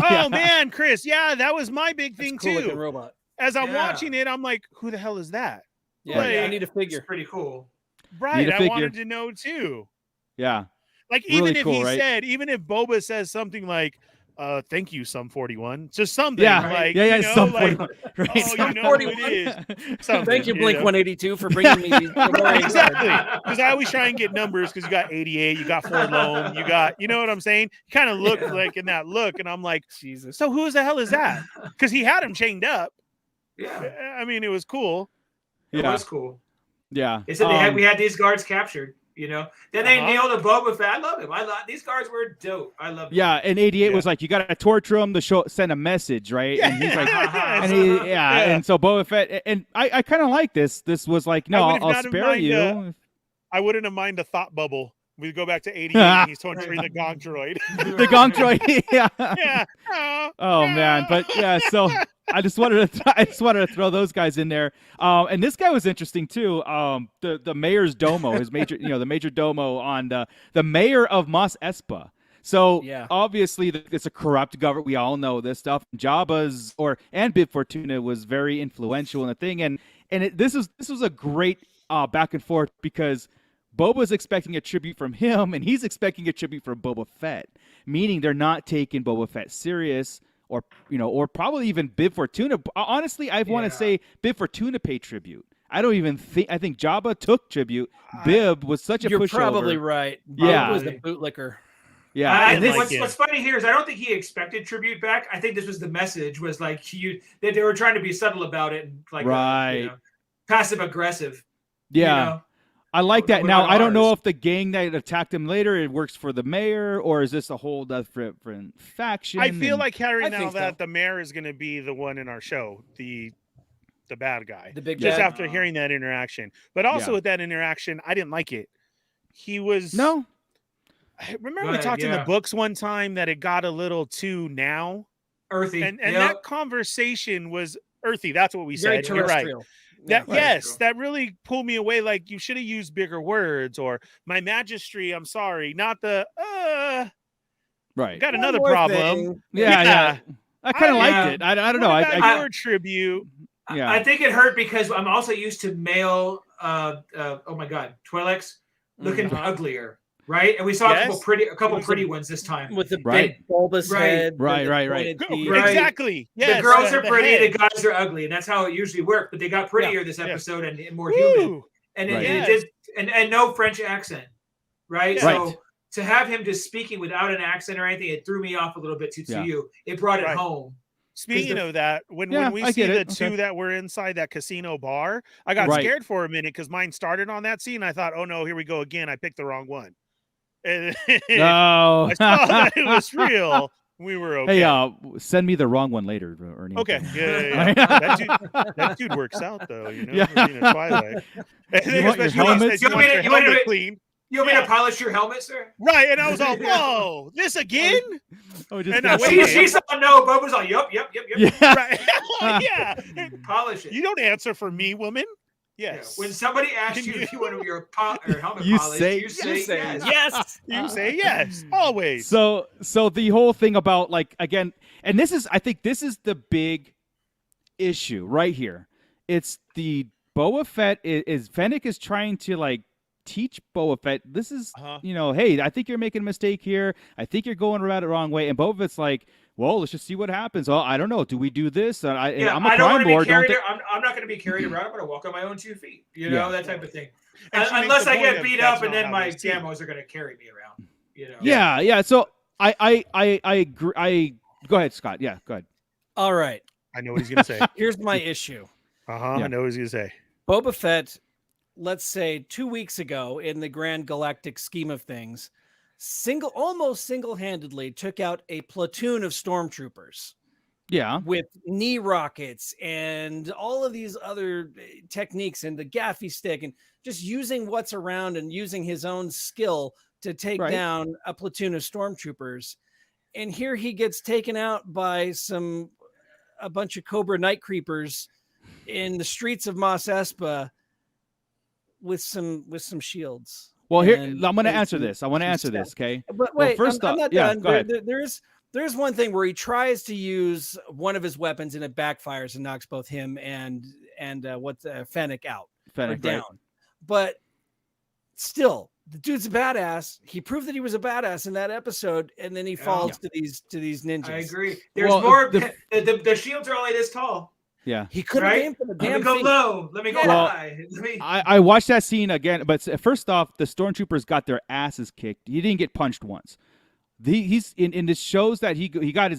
Oh man, Chris, that was my big thing too. Robot. As I'm watching it, I'm like, who the hell is that? Yeah, Like, I need a figure. It's pretty cool. Right, I wanted to know too. Yeah. Like, Really even if cool, he right? said, even if Boba says something like, thank you, Sum 41, just something. Yeah, like, yeah, you know, Sum like, 41. Right. oh, you know who it is. Something, Thank you, Blink know? 182, for bringing me these. Exactly, because I always try and get numbers because you got 88, you got Ford Loam, you got, you know what I'm saying? You kind of look like in that look, and I'm like, Jesus. so who the hell is that? Because he had him chained up. Yeah, I mean, it was cool. it was cool. Yeah. They said we had these guards captured. You know, then they nailed a Boba Fett. I love him. These guards were dope. I love them. Yeah, and 88 was like, you got to torture him to send a message, right? And he's like, and so Boba Fett, and I kind of like this. This was like, no, I'll spare you. I wouldn't have minded the thought bubble. We go back to 88 and he's torturing the Gong droid. The Gong droid, yeah. Oh man, but yeah, so I just wanted to throw those guys in there. And this guy was interesting too. The mayor's domo, his major, the major domo on the mayor of Mos Espa. So obviously it's a corrupt government. We all know this stuff. Jabba's and Bib Fortuna was very influential in the thing, and this was a great back and forth because Boba's expecting a tribute from him, and he's expecting a tribute from Boba Fett, meaning they're not taking Boba Fett serious, or probably even Bib Fortuna. Honestly, I want to say Bib Fortuna paid tribute. I think Jabba took tribute. Bib was such a pushover. You're probably right. Yeah, Bob was the bootlicker. Yeah, I think what's funny here is I don't think he expected tribute back. I think this was the message was like that they were trying to be subtle about it and like passive aggressive. Yeah. I like that. Now, I don't know if the gang that attacked him later, it works for the mayor, or is this a whole different faction? I feel like, Harry, now that the mayor is going to be the one in our show, the bad guy. The big just bad. after hearing that interaction. But also with that interaction, I didn't like it. He was... No. Remember we talked in the books one time that it got a little too earthy. And that conversation was earthy. That's what we said. You're right. That really pulled me away. Like, you should have used bigger words, or my majesty, I'm sorry, not the right. Got another problem. Yeah. I kind of liked it. I don't know. Your tribute. Yeah. I think it hurt because I'm also used to male oh my god, Twi'leks looking uglier. Right, and we saw a couple pretty ones this time with the big bulbous head. Right. Exactly. Yes, the girls are pretty, the guys are ugly, and that's how it usually worked. But they got prettier this episode and more human, and it did, and no French accent, right? So to have him just speaking without an accent or anything, it threw me off a little bit to you. It brought it home. Speaking of that, when we see the two that were inside that casino bar, I got scared for a minute because mine started on that scene. I thought, oh no, here we go again. I picked the wrong one. And no, I saw that it was real. We were okay. Hey, send me the wrong one later, Ernie. Okay, yeah. That dude works out though, being a Twilight. You want your helmet? You want me to polish your helmet, sir? Right, and I was all, whoa, this again? She saw no, Bob was all, yup. Yeah. Right. Yeah. Polish it. You don't answer for me, woman. Yes. When somebody asks you if you want your helmet you polished, say you say yes. Yes. You say yes. Always. So the whole thing about, like, again, and I think this is the big issue right here. It's the Boba Fett is Fennec is trying to, like, teach Boba Fett, this is, Uh-huh. hey, I think you're making a mistake here. I think you're going about it the wrong way. And Boba Fett's like, well, let's just see what happens. Oh, I don't know. Do we do this? I'm a I don't crime want to be lord. carried. I'm not going to be carried around. I'm going to walk on my own 2 feet. That type of thing. And she makes Unless the I point get of beat that's up and not then how my they see it. camos are going to carry me around. Yeah. So I agree. Go ahead, Scott. Yeah, go ahead. All right. I know what he's gonna say. Here's my issue. Yeah. I know what he's gonna say. Boba Fett, let's say 2 weeks ago, in the grand galactic scheme of things, almost single-handedly took out a platoon of stormtroopers. Yeah. With knee rockets and all of these other techniques and the gaffy stick and just using what's around and using his own skill to take down a platoon of stormtroopers. And here he gets taken out by a bunch of Cobra night creepers in the streets of Mos Espa with some shields. Well, here I'm going to answer this. I want to answer this, okay? But wait, well, first I'm not done. Go ahead. There's one thing where he tries to use one of his weapons and it backfires and knocks both him and Fennec out or down. Right. But still, the dude's a badass. He proved that he was a badass in that episode, and then he falls to these ninjas. I agree. There's more. The shields are only this tall. Yeah, he could have aimed for the damn Let me go thing. low. Let me go high. I watched that scene again, but first off, the stormtroopers got their asses kicked. He didn't get punched once. He's in this shows that he got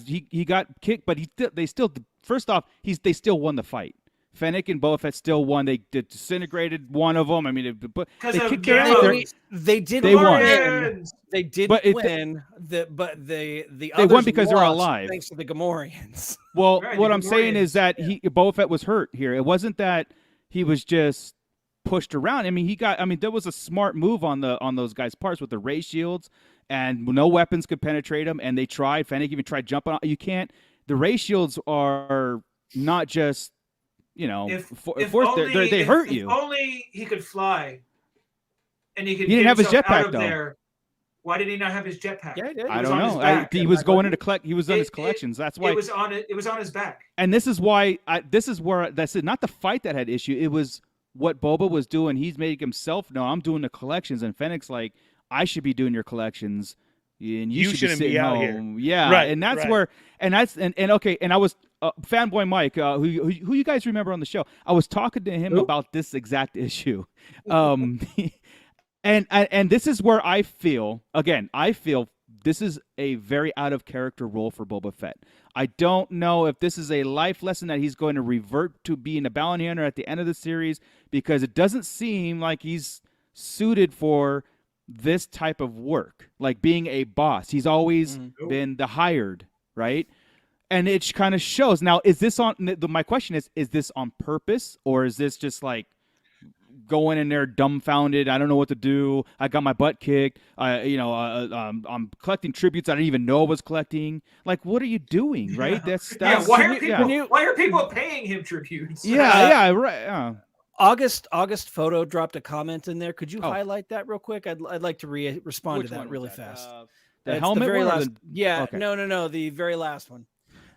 kicked, but they still still won the fight. Fennec and Boba Fett still won. They disintegrated one of them. I mean, they kicked their ass. They did win. They did win. They others won because they're alive, thanks to the Gamorreans. Well, what I'm saying is that Boba Fett was hurt here. It wasn't that he was just pushed around. I mean, there was a smart move on those guys' parts with the ray shields, and no weapons could penetrate them. And they tried. Fennec even tried jumping on. You can't. The ray shields are not just. They hurt you. If only he could fly, and he could. He didn't have his jetpack though. There. Why did he not have his jetpack? Yeah, he did. I don't know. He was going into collect. He was on his collections. That's why it was on his back. And this is why. This is where that's it. Not the fight that had issue. It was what Boba was doing. He's making himself. No, I'm doing the collections, and Fennec's like, I should be doing your collections, and you should shouldn't be sitting home. Here. Yeah, right, and that's right. where. And okay. And I was. Fanboy Mike, who you guys remember on the show, I was talking to him about this exact issue, and this is where I feel this is a very out of character role for Boba Fett. I don't know if this is a life lesson that he's going to revert to being a bounty hunter at the end of the series, because it doesn't seem like he's suited for this type of work, like being a boss. He's always been the hired, right? And it kind of shows. Now, is this on? My question is this on purpose, or is this just like going in there dumbfounded? I don't know what to do. I got my butt kicked. I'm collecting tributes I didn't even know I was collecting. Like, what are you doing, right? That's why are people paying him tributes? Right. August Photo dropped a comment in there. Could you highlight that real quick? I'd like to respond to that really fast. The helmet the very one? last, Okay. No, the very last one.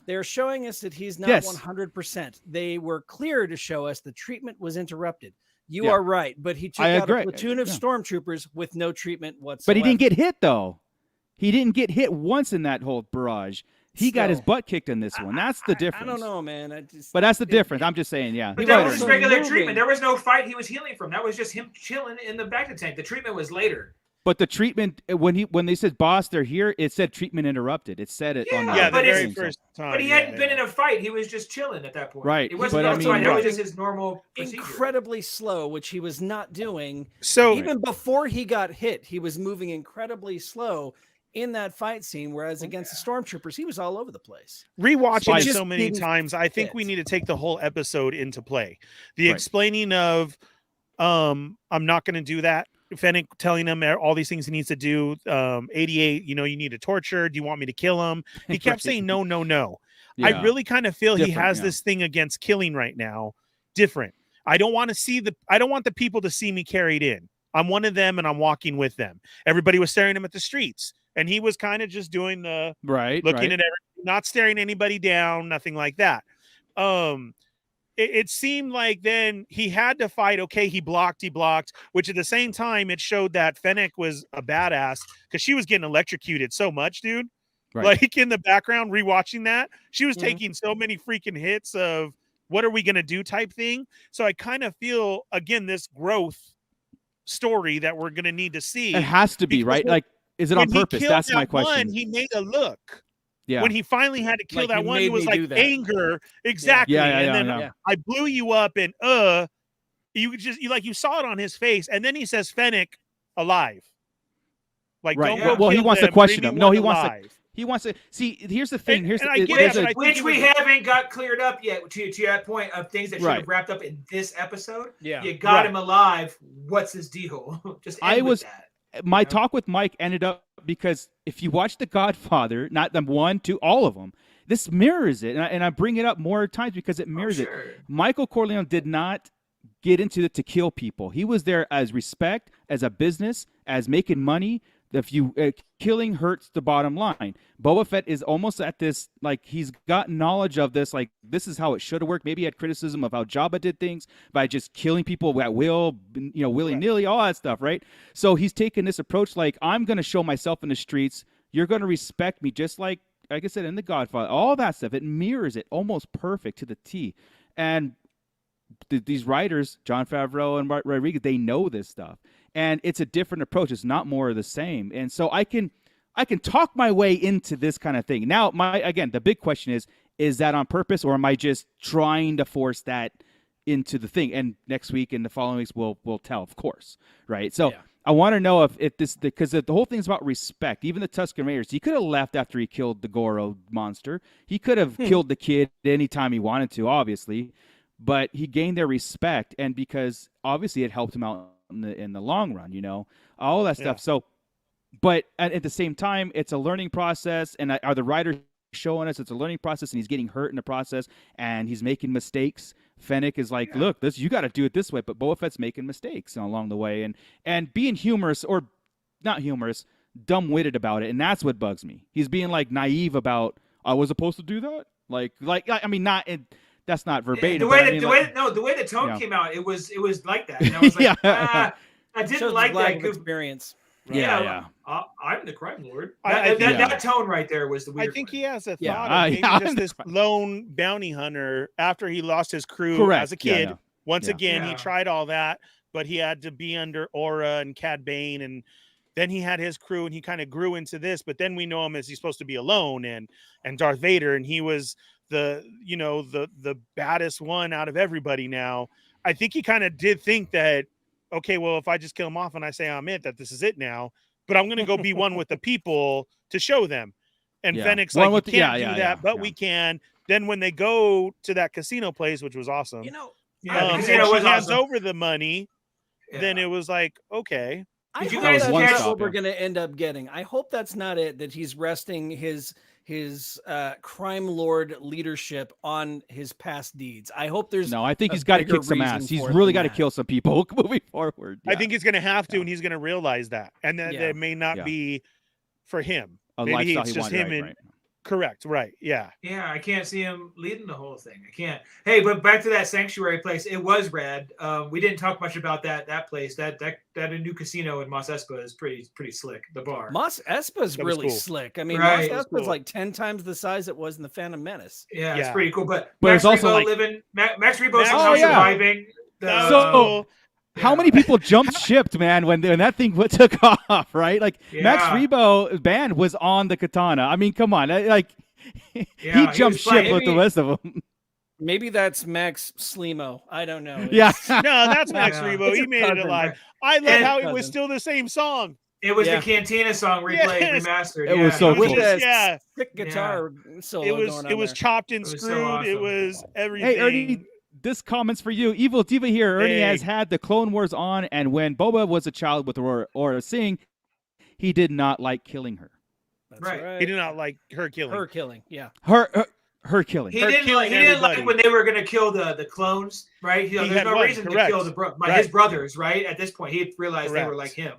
They're showing us that he's not 100%. They were clear to show us the treatment was interrupted. You are right, but he took out a platoon of stormtroopers with no treatment whatsoever. But he didn't get hit, though. He didn't get hit once in that whole barrage. He got his butt kicked in this one. That's the difference. I don't know, man. But that's the difference. I'm just saying, yeah. But that was regular treatment. There was no fight he was healing from. That was just him chilling in the back of the tank. The treatment was later. But the treatment, when they said, boss, they're here, it said treatment interrupted. It said it on the very first time. But he hadn't been in a fight. He was just chilling at that point. Right. It wasn't a fight. That was just his normal procedure. Incredibly slow, which he was not doing. So even before he got hit, he was moving incredibly slow in that fight scene, whereas against the stormtroopers, he was all over the place. Rewatching it so many times, I think we need to take the whole episode into play. The explaining of, I'm not going to do that. Fennec telling him all these things he needs to do. 88, you need to torture. Do you want me to kill him? He kept saying no. Yeah. I really kind of feel he has this thing against killing right now. Different. I don't want the people to see me carried in. I'm one of them and I'm walking with them. Everybody was staring him at the streets. And he was kind of just doing looking at everything, not staring anybody down, nothing like that. it seemed like then he had to fight. Okay, he blocked, which at the same time, it showed that Fennec was a badass because she was getting electrocuted so much, dude. Right. Like in the background, rewatching that, she was taking so many freaking hits of what are we going to do type thing. So I kind of feel, again, this growth story that we're going to need to see. It has to be, right? Like, is it on purpose? That's my question. He made a look. Yeah. When he finally had to kill Like, that you one, it made was me like do that. anger. Exactly. Yeah, And then yeah. I blew you up and you saw it on his face. And then he says Fennec alive. Like, right. don't go well, he kill wants them, to question bring him. me No, one he wants to. alive. He wants to see. Here's the thing. And I get it, but I think which it we was- haven't got cleared up yet. To that point of things that should Right. have wrapped up in this episode. Yeah. You got him alive. What's his deal? Just end with that. My talk with Mike ended up because if you watch The Godfather, not them 1, 2, all of them, this mirrors it, and I bring it up more times because it mirrors it. Michael Corleone did not get into it to kill people. He was there as respect, as a business, as making money. If you killing hurts the bottom line. Boba Fett is almost at this, like, he's got knowledge of this, like, this is how it should have worked. Maybe he had criticism of how Jabba did things by just killing people at will, willy-nilly, all that stuff, right? So he's taken this approach, like, I'm going to show myself in the streets. You're going to respect me, just like I said, in The Godfather. All that stuff, it mirrors it almost perfect to the T. And these writers, Jon Favreau and Rodriguez, they know this stuff. And it's a different approach. It's not more of the same. And so I can talk my way into this kind of thing. Now, the big question is that on purpose, or am I just trying to force that into the thing? And next week and the following weeks we'll tell, of course, right? So I want to know if this, because the whole thing's about respect. Even the Tusken Raiders, he could have left after he killed the Goro monster. He could have killed the kid anytime he wanted to, obviously, but he gained their respect, and because obviously it helped him out in the long run, all that stuff. So, but at the same time, it's a learning process, and are the writers showing us it's a learning process, and he's getting hurt in the process, and he's making mistakes. Fennec is like, look, you got to do it this way, but Boba Fett's making mistakes along the way, and being humorous, or not humorous, dumb-witted about it, and that's what bugs me. He's being like naive about, I was supposed to do that, like I mean, not. That's not verbatim. The way the tone came out, it was like that. And I was like, I didn't like that experience. Right? Yeah. I'm the crime lord. That tone right there was the weird. I think one. he has a thought of maybe just this lone bounty hunter after he lost his crew as a kid. Once again, he tried all that, but he had to be under Aura and Cad Bane, and then he had his crew, and he kind of grew into this. But then we know him as he's supposed to be alone, and Darth Vader, and he was the baddest one out of everybody. Now I think he kind of did think that, okay, well, if I just kill him off and I say I'm it, that this is it now, but I'm going to go be one with the people to show them. And Fennec's like, you can't do that, but we can. Then when they go to that casino place, which was awesome, the casino was hands over the money, then it was like, okay. I hope that's what we're going to end up getting. I hope that's not it, that he's resting his crime lord leadership on his past deeds. I hope there's I think he's got to kick some ass. He's really got to kill some people moving forward. I think he's going to have to, and he's going to realize that, and that it may not be for him. Maybe it's just him and correct, right? Yeah. I can't see him leading the whole thing. I can't. Hey, but back to that sanctuary place. It was rad. We didn't talk much about that place. That new casino in Mos Espa is pretty slick. The bar. Mos Espa is really slick. I mean, Mos Espa is like 10 times the size it was in the Phantom Menace. Yeah, it's pretty cool. But Max it's also like Max Rebo's surviving. How many people jumped shipped, man, when that thing took off, right? Like, Max Rebo band was on the katana. I mean, come on. Like, he jumped ship with the rest of them. Maybe that's Max Slimo. I don't know. No, that's Max Rebo. He made it alive. I love how it was still the same song. It was the Cantina song remastered. It was so cool. Sick guitar solo. It was chopped and screwed. So awesome. It was everything. Hey, Ernie, this comment's for you. Evil Diva here. Ernie has had the Clone Wars on, and when Boba was a child with Aurora Singh, he did not like killing her. That's right. He did not like her killing. Her killing, yeah. Her killing. He didn't like when they were going to kill the clones, right? There's no reason to kill his brothers, right? At this point, he realized they were like him.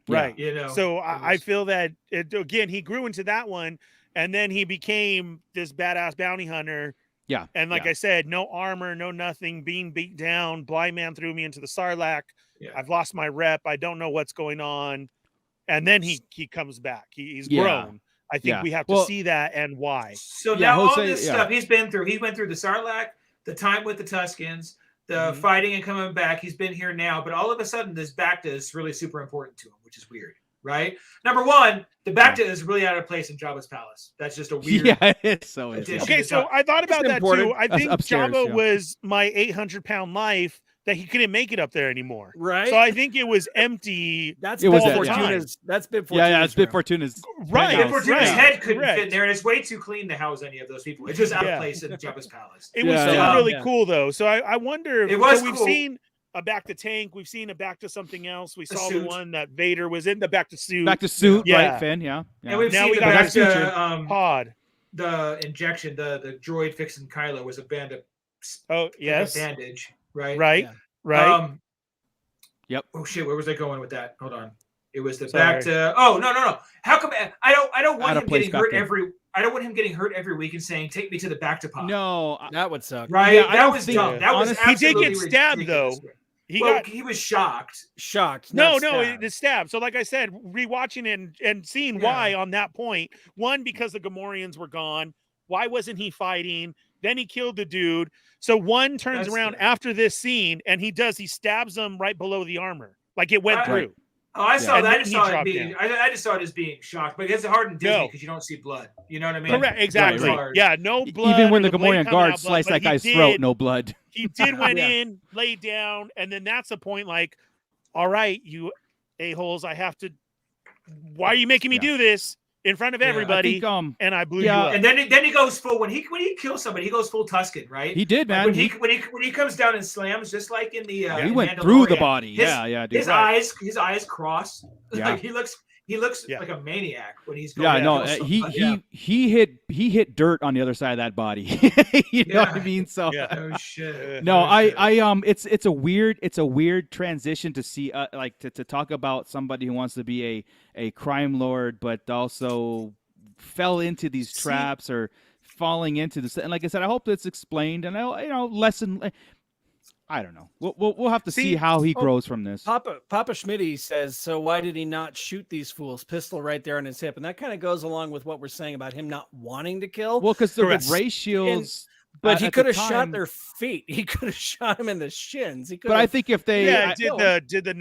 Right. So I feel that, again, he grew into that one, and then he became this badass bounty hunter Yeah. And like I said, no armor, no nothing, being beat down. Blind man threw me into the Sarlacc. Yeah. I've lost my rep. I don't know what's going on. And then he comes back. He's grown. I think we have to see that and why. So now all this stuff he's been through. He went through the Sarlacc, the time with the Tuskens, the fighting and coming back. He's been here now, but all of a sudden this Bacta is really super important to him, which is weird, right? Number one, the Bacta is really out of place in Jabba's palace. That's just a weird. Yeah, it so is. Okay, so I thought about that too. I think upstairs, Jabba was my 800-pound life that he couldn't make it up there anymore. Right. So I think it was empty. That's it was Bib that, Fortuna's. That's Bib Fortuna's. Yeah, it's Bib Fortuna's. Right. Bib Fortuna's head couldn't fit in there, and it's way too clean to house any of those people. It's just out of place in Jabba's palace. It was still really cool though. So I wonder. It was we've seen a Bacta tank. We've seen a Bacta something else. We saw the one that Vader was in, the Bacta suit. Bacta suit, right, Finn? Yeah. And we've seen the Bacta pod. The injection, the droid fixing Kylo was a band of bandage, right? Right. Right. Yep. Oh shit, where was I going with that? Hold on. It was the Bacta. Oh no. How come I don't want him getting hurt I don't want him getting hurt every week and saying, "Take me to the Bacta pod." No, that would suck. Right? Yeah, that was dumb. That was honestly, he did get stabbed ridiculous. though. He was shocked. No, the stab. So, like I said, rewatching it and seeing why on that point. One, because the Gamorreans were gone. Why wasn't he fighting? Then he killed the dude. So one turns around after this scene and he stabs him right below the armor. Like it went through. Oh, I saw that. I just saw it as being shocked. But it's hard in Disney because you don't see blood. You know what I mean? Correct. Exactly. Yeah, no blood. Even when the Gamorrean guard sliced that guy's throat, no blood. He did went in, laid down, and then that's the point like, all right, you a-holes, I have to why are you making me do this? In front of everybody, and I blew you up. And then he goes full when he kills somebody, he goes full Tusken, right? He did, man. Like when he comes down and slams, just like in the he went through the body. Dude. His eyes cross. Yeah. Like he looks like a maniac when he's going. Yeah, no, he hit dirt on the other side of that body. You know what I mean? So oh shit. No, it's a weird transition to see to talk about somebody who wants to be a crime lord, but also fell into these traps or falling into this. And like I said, I hope it's explained and lesson. I don't know. We'll have to see how he grows from this. Papa Schmitty says, so why did he not shoot these fools? Pistol right there on his hip. And that kind of goes along with what we're saying about him not wanting to kill. Well, because the ray shields. But he could have shot their feet. He could have shot him in the shins. He could. But I think if they did the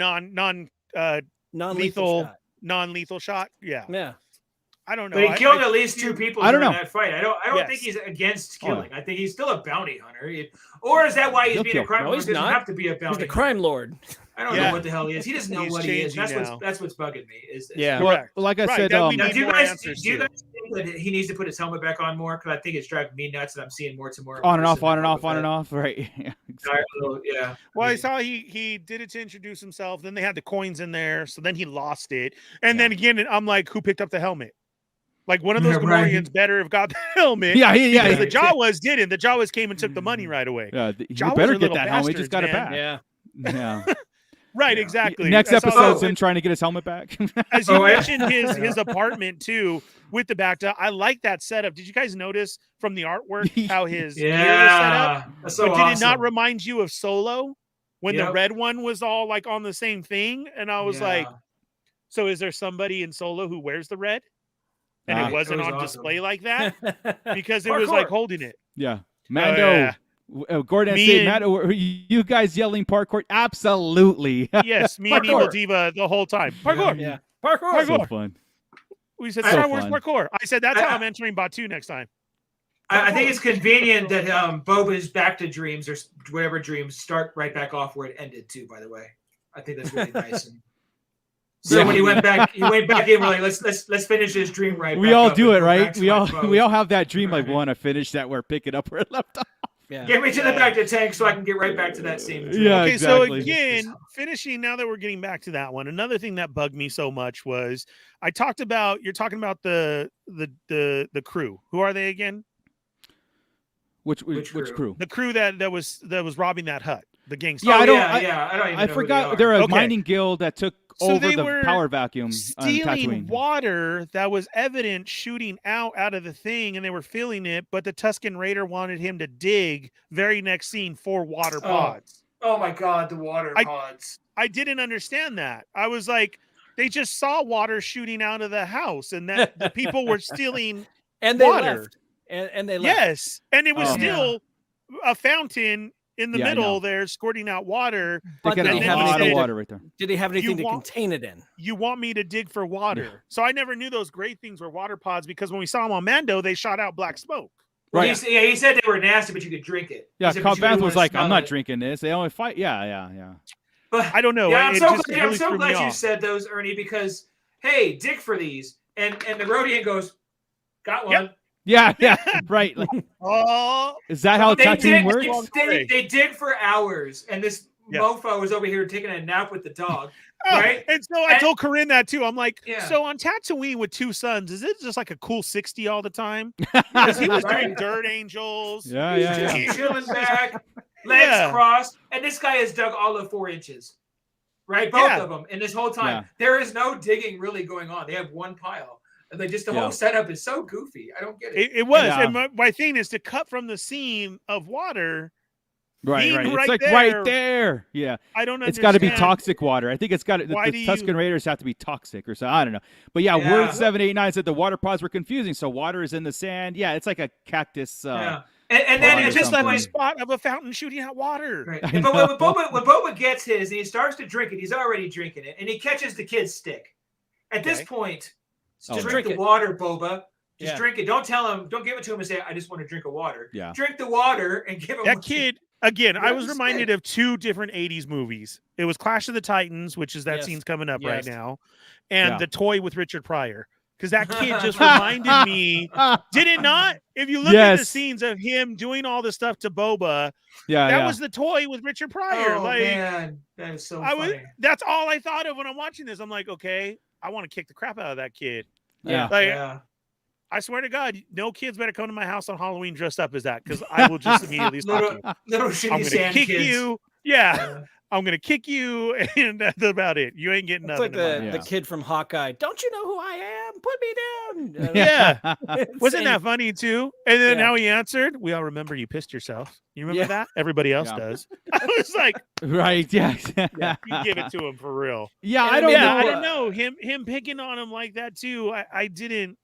non-lethal shot. Yeah. I don't know. But he killed at least 2 people during that fight. I don't think he's against killing. I think he's still a bounty hunter. Or is that why he's being a crime lord? He doesn't have to be a bounty. He's the crime lord. I don't know what the hell he is. He doesn't know what he is. That's what's bugging me. Well, like I said, do you guys think that he needs to put his helmet back on more? Because I think it's driving me nuts, and I'm seeing more tomorrow. On and off. Right. Yeah. Exactly. Yeah. Well, I saw he did it to introduce himself. Then they had the coins in there, so then he lost it. And then again, I'm like, who picked up the helmet? Like one of those Gamorreans better have got the helmet. Yeah. Because the Jawas didn't. The Jawas came and took the money right away. Yeah, you better get that helmet. He just got it back. Yeah. Right, exactly. Next episode's him trying to get his helmet back. As you mentioned, his apartment too with the Bacta. I like that setup. Did you guys notice from the artwork how his gear was set up? That's so but did it not remind you of Solo when the red one was all like on the same thing? And I was like, so is there somebody in Solo who wears the red? And it wasn't on display like that because it was like holding it. Yeah, Mando. Gordon said, Matt, were you guys yelling parkour? Absolutely. Yes, me and Evil Diva the whole time. Parkour. Yeah. Parkour. So fun. We said, Star Wars parkour. I said, that's how I'm entering Batu next time. I think it's convenient that Boba's Bacta dreams or whatever dreams start right back off where it ended too, by the way. I think that's really nice. And so when he went back in, we're like, let's finish this dream right. We all do it, right? We all have that dream like, we want to finish that, we're picking up where it left off. Yeah. Get me to the Bacta tank so I can get right back to that scene. Yeah, okay, exactly. So again, finishing now that we're getting back to that one, another thing that bugged me so much was you're talking about the crew. Who are they again? Which crew? The crew that was robbing that hut. the gangster. Yeah, I don't. I don't even know I who forgot. they are. They're a Okay. mining guild that took So over they the were power vacuum on stealing Tatooine. water that was evident shooting out of the thing, and they were filling it. But the Tusken Raider wanted him to dig very next scene for water pods. Oh my God, the water pods. I didn't understand that. I was like, they just saw water shooting out of the house, and that the people were stealing And they water. left. And they left. Yes, and it was Oh. still a fountain in the Yeah, I middle know. there, squirting out water. They But get did a he have lot of anything water right there. Did he have anything to want- contain it in? You want me to dig for water? So I never knew those great things were water pods, because when we saw them on Mando, they shot out black smoke. Well, Right. he said they were nasty, but you could drink it. Yeah, He said, Cobb but you didn't Vanth was wanna like, "I'm smell not it." drinking this." They only fight. Yeah. I don't know. Yeah, I'm It so just glad, really I'm so threw me glad you off. said those, Ernie, because hey, dig for these, and the Rodian goes, got one. Yep. Yeah, right. Like, Oh, is that how They Tatooine dig, works? they dig for hours, and this Yeah. mofo was over here taking a nap with the dog. oh, Right? and so I And- told Corinne that too. I'm like, Yeah. so on Tatooine with two sons, is it just like a cool 60 all the time? Because he was Right. doing Dirt Angels. Yeah. He's chilling back, legs Yeah. crossed, and this guy has dug all of 4 inches. Right, both Yeah. of them, and this whole time Yeah. there is no digging really going on. They have one pile, and they just the Yeah. whole setup is so goofy. I don't get it. It was. Yeah. And my thing is to cut from the scene of water. Right. Being It's right like there. right there. Yeah. I don't understand. It's got to be toxic water. I think it's got to. Why The do Tusken you- Raiders have to be toxic or so. I don't know. But yeah, Yeah. Word 789 said the water pods were confusing. So water is in the sand. Yeah, it's like a cactus. Yeah, and then water at It's this just like a point, spot of a fountain shooting out water. right. I But know. when Boba gets his, and he starts to drink it, he's already drinking it, and he catches the kid's stick. At this Okay. point, Oh, just no. drink the Drink it. water, Boba. Just Yeah. drink it. Don't tell him. Don't give it to him and say, "I just want a drink of water." Yeah. Drink the water and give him That what you- kid, again, I Grab was the reminded stick. of two different 80s movies. It was Clash of the Titans, which is that Yes. scene's coming up right Yes. now, and Yeah. The Toy with Richard Pryor. Because that kid just reminded me, did it not? If you look at the Yes. scenes of him doing all this stuff to Boba, Yeah. that yeah. was The Toy with Richard Pryor. Oh like, man, that is so funny. that's all I thought of when I'm watching this. I'm like, okay, I want to kick the crap out of that kid. Yeah. Like, Yeah. I swear to God, no kids better come to my house on Halloween dressed up as that, because I will just immediately stop Little, you. little I'm shitty gonna sand kick kids. you. Yeah, Yeah. I'm gonna kick you, and that's about it. You ain't getting It's nothing. like in my the house. kid from Hawkeye. Don't you know who I am? Put me down. Yeah. Wasn't Insane. that funny too? And then Yeah. how he answered, we all remember you pissed yourself. You remember Yeah. that? Everybody else Yeah. does. I was like, Right. Yeah. you give it to him for real. Yeah. And I don't then- know. Yeah, I don't know. Him picking on him like that too. I didn't.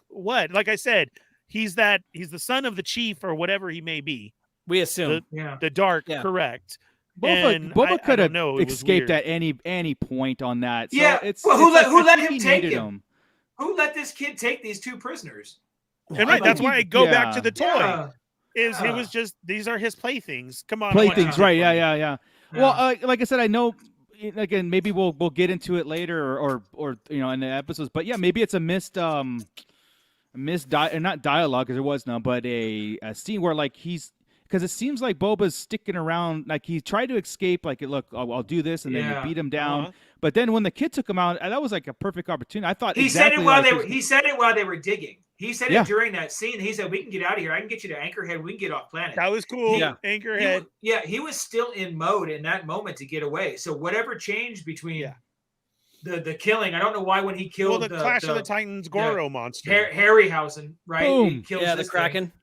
What? Like I said, he's the son of the chief or whatever he may be. We assume. Yeah. The dark, Yeah. correct. And Boba I could don't have know, it was escaped weird. at any point on that. So Yeah, It's, well, who it's let- like who I let think him he take needed him? Who let this kid take these 2 prisoners? And right, that's why I go back to the toy. Yeah. Is it Yeah. was just these are his playthings. Come on, I want you Playthings, to right? take Yeah. one. Yeah. Yeah. Well, like I said, I know. Again, maybe we'll get into it later, or in the episodes. But yeah, maybe it's a not dialogue because there was none, but a scene where like because it seems like Boba's sticking around, like he tried to escape, like look, I'll do this, and then Yeah. you beat him down. Uh-huh. But then when the kid took him out, that was like a perfect opportunity. I thought He exactly said it while like they were. He said it while they were digging. He said Yeah. it during that scene. He said, "We can get out of here. I can get you to Anchorhead. We can get off planet." That was cool. Yeah. Anchorhead. He was still in mode in that moment to get away. So whatever changed between Yeah. the killing, I don't know why when he killed Well, the Clash of the Titans Goro monster. Harryhausen, right? Boom. He kills Yeah, the this Kraken.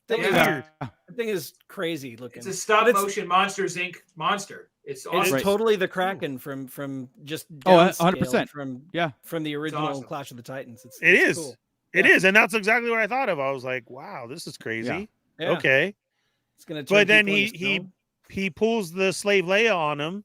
That Yeah. was Weird. The thing is crazy looking. Thing. It's a stop But it's- motion Monsters Inc. monster. It's It's awesome. Right. totally the Kraken from just Oh, downscaled 100%. from the original awesome. Clash of the Titans. It's It is. cool. It Yeah. is, and that's exactly what I thought of. I was like, "Wow, this is crazy." Yeah. Okay, It's gonna. but turn then people into he stone. he pulls the slave Leia on him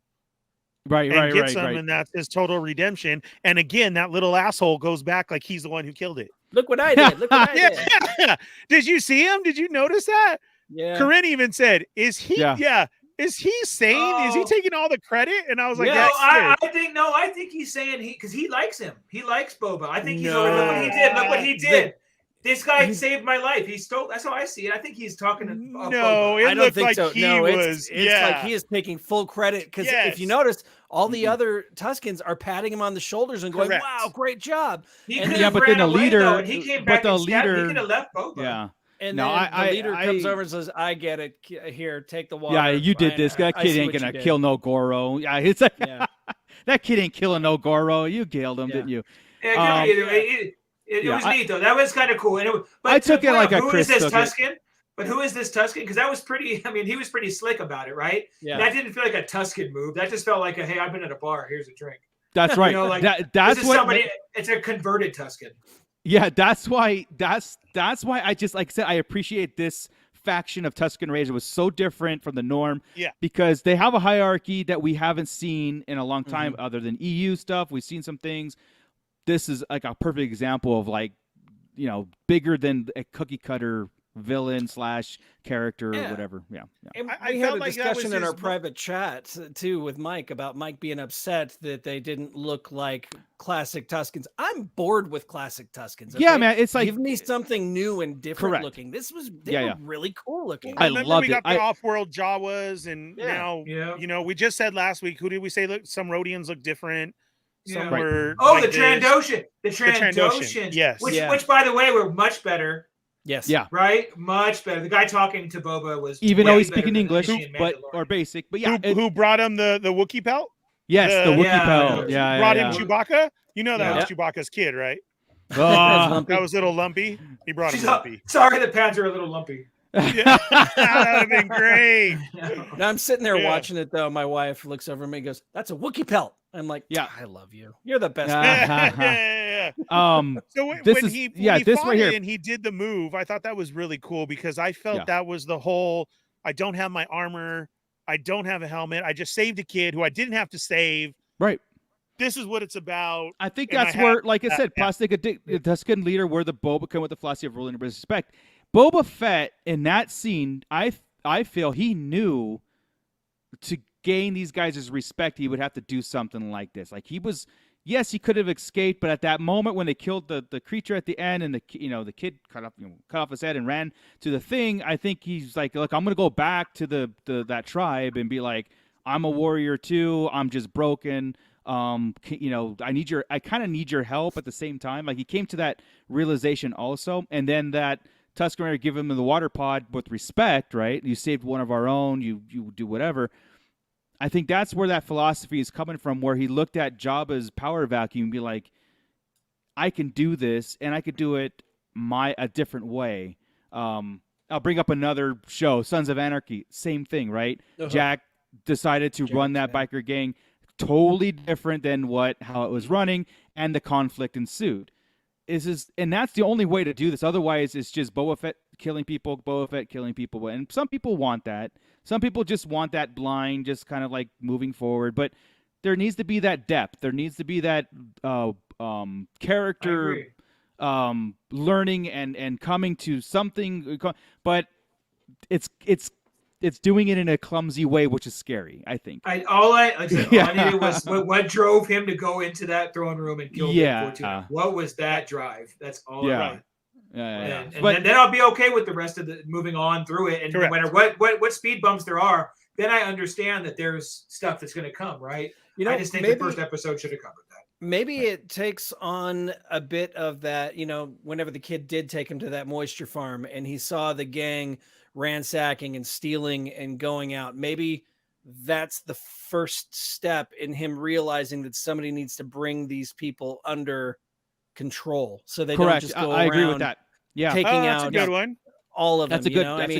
right, and right, gets right, him, right. and that's his total redemption. And again, that little asshole goes back like he's the one who killed it. Look what I did. Look what I did. Yeah. Did you see him? Did you notice that? Yeah. Corinne even said, "Is he? Yeah. Is he sane? Is he Oh. taking all the credit?" And I was like, Yeah. No, "That's I think he's saying because he likes him. He likes Boba. I think he's No. look what he did. Look what he did. This guy He- saved my life. He stole. That's how I see it. I think he's talking to No, Boba. it I don't looked think like so. he No, was. it's yeah, like he is taking full credit because if Yes. you notice, all the other Tuskens are patting him on the shoulders and going, Correct. "Wow, great job!" He And could yeah, have but ran then the away, leader- though, and he came but back the and stabbed. He leader- could have left Boba. Yeah. And No, then I- the leader comes I- over and says, "I get it. Here, take the water." Yeah, you did Ryan, this. That I kid see ain't what you gonna did." kill no Goro. Yeah, it's like Yeah. that kid ain't killing no Goro. You killed him, Yeah. didn't you? Yeah, either yeah. way, it Yeah, was neat though. That was kind of cool. And it, but I to the took it point like of a who Chris is this took it. Tuscan? But who is this Tuscan? Because that was pretty. I mean, he was pretty slick about it, right? Yeah. That didn't feel like a Tuscan move. That just felt like a, hey, I've been at a bar. Here's a drink. That's right. You know, like, that's this is what. somebody. It's a converted Tuscan. Yeah, that's why. That's why I just, like I said, I appreciate this faction of Tuscan Raiders. It was so different from the norm. Yeah. Because they have a hierarchy that we haven't seen in a long time, Mm-hmm. other than EU stuff. We've seen some things. This is like a perfect example of, like, you know, bigger than a cookie cutter villain / character or whatever. Yeah. And I we had felt a like that was discussion in his our private chat too with Mike about Mike being upset that they didn't look like classic Tuscans. I'm bored with classic Tuscans. Yeah, okay? man. It's like, Give me something new and different Correct. looking. They were really cool looking. I Remember loved we it. got the off-world Jawas, and Yeah. now Yeah. you know we just said last week. Who did we say? Look, some Rhodians look different. Some Yeah. Right. were. Oh, like the this. Trandoshan. The Trandoshan, Trandoshan. yes. Which, by the way, were much better. Yes. Yeah. Right? Much better. The guy talking to Boba was even way though he's better speaking than English, the Indian but Mandalorian. or basic, but yeah, Who brought him the Wookiee pelt? yes, the the- Wookiee Yeah, pelt. yeah. Yeah, Brought yeah, him Chewbacca. You know that Yeah. was Chewbacca's kid, right? yeah. That was little Lumpy. He brought him She's Lumpy. sorry, the pads are a little lumpy. Yeah. That would have been great. Now I'm sitting there Yeah. watching it though. My wife looks over at me and goes, "That's a Wookiee pelt." I'm like, Yeah. "I love you. You're the best." Yeah. So when this when is- he yeah, when he this fought right here. it and he did the move, I thought that was really cool because I felt Yeah. that was the whole. I don't have my armor. I don't have a helmet. I just saved a kid who I didn't have to save. right. This is what it's about. I think And I that's have where, like I that, said, yeah. plastic the Tuscan leader, where the Boba come with the philosophy of ruling and respect. Boba Fett in that scene, I feel he knew to gain these guys' respect, he would have to do something like this. Like he was, yes, he could have escaped, but at that moment when they killed the creature at the end and the kid cut off his head and ran to the thing, I think he's like, look, I'm gonna go back to that tribe and be like, I'm a warrior too. I'm just broken. I kind of need your help at the same time. Like he came to that realization also, and then that Tusken Raider give him the water pod with respect, right? You saved one of our own. You do whatever. I think that's where that philosophy is coming from, where he looked at Jabba's power vacuum and be like, I can do this, and I could do it a different way. I'll bring up another show, Sons of Anarchy. Same thing, right? Uh-huh. Jack decided to run that biker gang, totally different than how it was running, and the conflict ensued. And that's the only way to do this. Otherwise, it's just Boba Fett killing people, and some people want that. Some people just want that blind, just kind of like moving forward. But there needs to be that depth. There needs to be that character learning and coming to something. But it's doing it in a clumsy way, which is scary, I think. All I needed was what drove him to go into that throne room and kill Big Fortuna. What was that drive? That's all. Yeah. I wanted. Yeah. And then I'll be okay with the rest of the moving on through it. And no matter what speed bumps there are, then I understand that there's stuff that's going to come, right? I just think the first episode should have covered that. Maybe it takes on a bit of that, whenever the kid did take him to that moisture farm and he saw the gang ransacking and stealing and going out. Maybe that's the first step in him realizing that somebody needs to bring these people under control, so they don't just go I agree with around that. Yeah, taking that's out a good one. all of them. that's a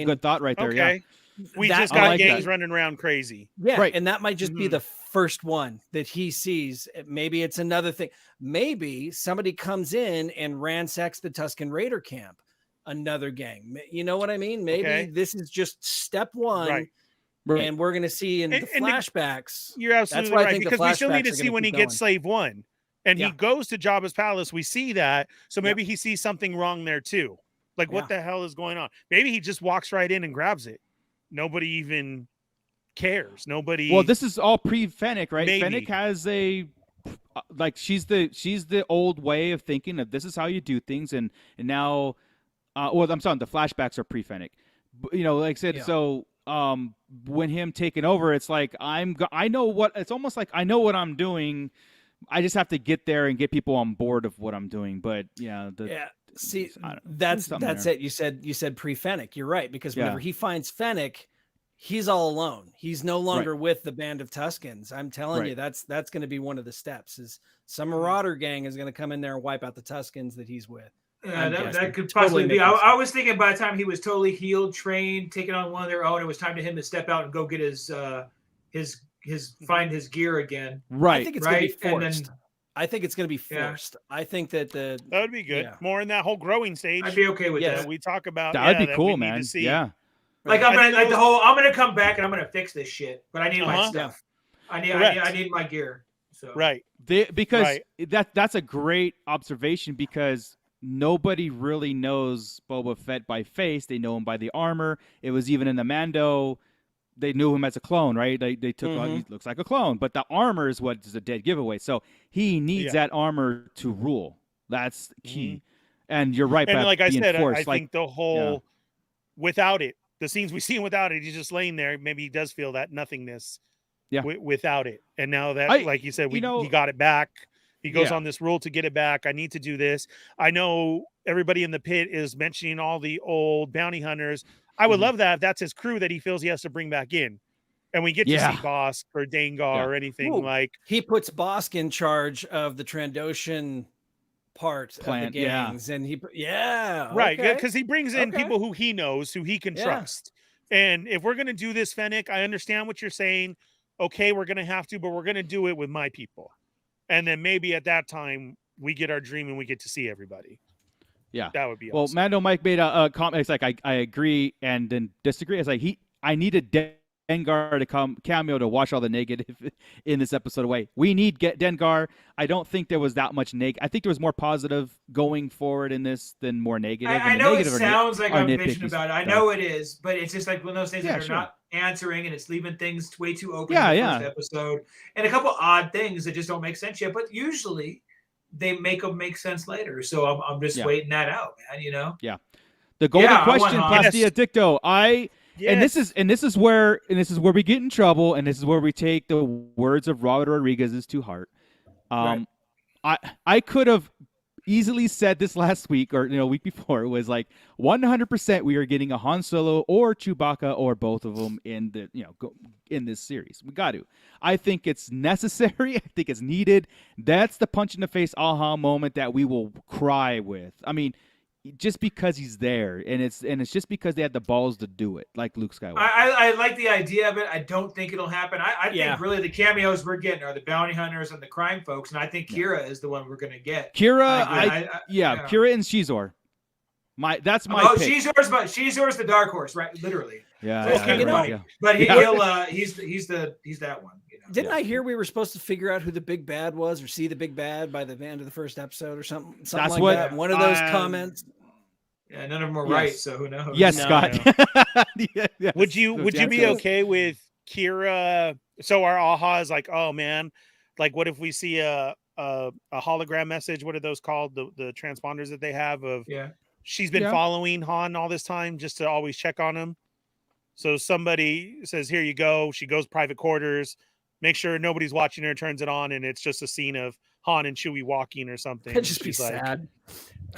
good thought right there. Okay. Yeah. We That- just I got like gangs that. running around crazy. Yeah, Right. and that might just be the first one that he sees. Maybe it's another thing. Maybe somebody comes in and ransacks the Tusken Raider camp, another gang. You know what I mean? Maybe this is just step one, Right. and we're going to see in the And the- flashbacks. You're absolutely why I right, think the because we still need flashbacks to are see gonna when he keep gets going. Slave One and he Yeah. goes to Jabba's palace. We see that, so maybe he sees something wrong there too. Like, what the hell is going on? Maybe he just walks right in and grabs it. Nobody even cares. Nobody. Well, this is all pre-Fennec, right? Maybe. Fennec has she's the old way of thinking of this is how you do things, and now, I'm sorry, the flashbacks are pre-Fennec. Like I said, so when him taking over, it's like it's almost like I know what I'm doing. I just have to get there and get people on board of what I'm doing. But See, I don't know. that's Something there. it. You said pre-Fennec. You're right, because Yeah. whenever he finds Fennec, he's all alone. He's no longer with the band of Tuscans. I'm telling you, that's going to be one of the steps. Is some Marauder gang is going to come in there and wipe out the Tuscans that he's with. Yeah, that could possibly be. I was thinking by the time he was totally healed, trained, taking on one of their own, it was time to him to step out and go get his find his gear again. Right. I think it's going to be forced. Then, I think it's going to be forced. Yeah. I think that that would be good. More in that whole growing stage. I'd be okay with that. We talk about that would be cool, man. Yeah. Like I'm gonna come back and I'm gonna fix this shit, but I need my stuff. I need my gear. So because that's a great observation, because nobody really knows Boba Fett by face. They know him by the armor. It was even in the Mando, they knew him as a clone, right? They took he looks like a clone, but the armor is what is a dead giveaway. So he needs that armor to rule. That's key. And you're right. And like I said, I think the whole without it, the scenes we see him without it, he's just laying there. Maybe he does feel that nothingness without it. And now that, like you said, he got it back. He goes on this rule to get it back. I need to do this. I know everybody in the pit is mentioning all the old bounty hunters. I would love that if that's his crew that he feels he has to bring back in. And we get to see Bosk or Dengar or anything like. He puts Bosk in charge of the Trandoshan part of the gangs. And right. Because he brings in people who he knows, who he can trust. And if we're going to do this, Fennec, I understand what you're saying. Okay, we're going to have to, but we're going to do it with my people. And then maybe at that time we get our dream and we get to see everybody. Yeah, that would be awesome. Well, Mando Mike made a comment. It's like I agree and then disagree. It's like I needed Dengar to come cameo to wash all the negative in this episode away. We need Dengar. I don't think there was that much negative. I think there was more positive going forward in this than more negative. I know it sounds like I'm bitching about it. I know it is, but it's just like one of those things that are not answering, and it's leaving things way too open in the first episode, and a couple odd things that just don't make sense yet. But usually they make them make sense later. So I'm just waiting that out, man. You know? Yeah. The golden question, Plastia Dicto. And this is where we get in trouble, and this is where we take the words of Robert Rodriguez to heart. I could have easily said this last week or week before. It was like 100% we are getting a Han Solo or Chewbacca or both of them in the in this series. We got to. I think it's necessary. I think it's needed. That's the punch in the face aha moment that we will cry with. I mean, just because he's there, and it's just because they had the balls to do it, like Luke Skywalker. I like the idea of it. I don't think it'll happen. I think really the cameos we're getting are the bounty hunters and the crime folks, and I think Kira is the one we're going to get. Kira, Kira and Shizor. That's my pick. Shizor's the dark horse, right? Literally. Yeah. But he's that one. Didn't I hear we were supposed to figure out who the big bad was, or see the big bad by the end of the first episode, or something? That's like that. One of those comments. Yeah, none of them were right, so who knows? Yes, Scott. Yes. Would you be okay with Kira? So our aha is like, oh man, like what if we see a hologram message? What are those called? The transponders that they have of she's been following Han all this time just to always check on him. So somebody says, here you go. She goes private quarters. Make sure nobody's watching her, turns it on, and it's just a scene of Han and Chewie walking or something. It'd just be sad.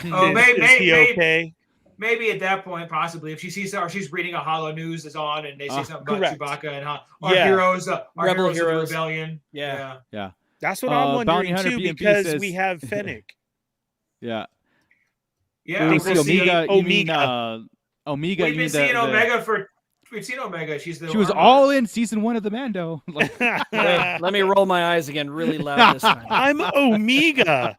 Oh, maybe okay? Maybe at that point, possibly, if she sees or she's reading a Holo News is on, and they say something about Chewbacca and Han, our heroes, Rebel heroes of the rebellion. Yeah. That's what I'm wondering too, because we have Fennec. Yeah. We see Omega. Omega. We've been seeing Omega for. We've seen Omega. She was all in season 1 of the Mando. Let me roll my eyes again really loud this time. I'm Omega.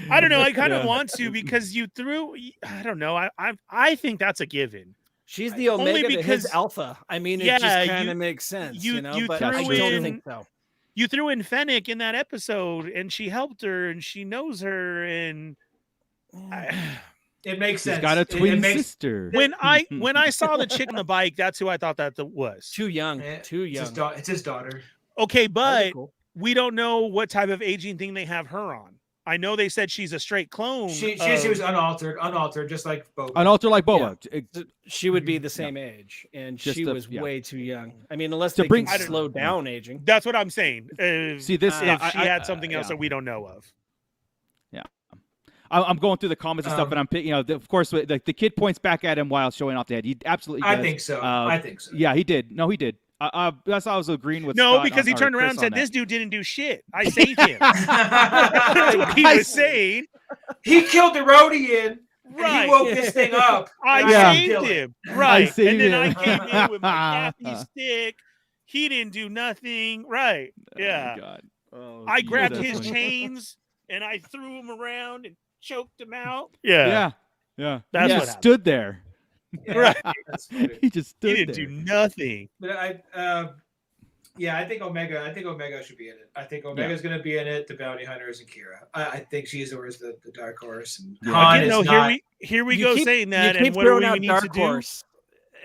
I don't know. I kind of want to, because you threw. I don't know. I think that's a given. She's the Omega to his Alpha. I mean, it just kind of makes sense, but I don't think so. You threw in Fennec in that episode, and she helped her, and she knows her, and. It makes sense. She's got a twin sister. When I saw the chick on the bike, that's who I thought that was. Too young. Too young. It's his daughter. Okay, but we don't know what type of aging thing they have her on. I know they said she's a straight clone. She was unaltered, just like Boba. Unaltered like Boba. Yeah. She would be the same age, and she was way too young. I mean, unless they can slow down aging. That's what I'm saying. See this? If she had something else that we don't know of. I'm going through the comments and stuff, and I'm picking. Of course, the kid points back at him while showing off the head. He absolutely does. I think so. I think so. Yeah, he did. No, he did. That's how I was agreeing with. No, Scott because he turned around and said, that. "This dude didn't do shit. I saved him." That's what he was saying. He killed the Rhodian. Right. And he woke this thing up. I saved him. Right. saved and then him. I came in with my Kathy stick. He didn't do nothing. Right. Yeah. Oh, God. Oh, I grabbed that's his funny. chains and I threw him around and choked him out. Yeah. Yeah. That's he what just stood there. Yeah, Right. that's funny. He just stood He didn't there. do nothing. But I think Omega should be in it. I think Omega's going to be in it. The bounty hunters and Kira. I think she's always the dark horse. And Han Again, is no, not. here we go saying that. You keep And what do throwing we out need dark to do? horse.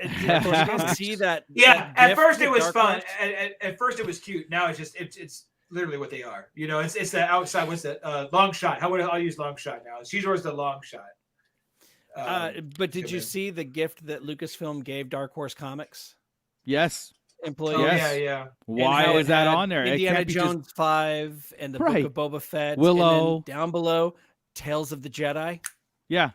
Did you guys see that? Yeah, that at gif first with it was Dark fun. Horse? At first it was cute. Now it's literally what they are. It's the outside. What's that? Long shot. I'll use long shot now. She's always the long shot. But did you see the gift that Lucasfilm gave Dark Horse Comics Yes. employees? Oh, Yes. yeah. Why how is it that had on there? It Indiana can't be just- Jones 5 and the Right. Book of Boba Fett. Willow. And then down below, Tales of the Jedi. Yeah.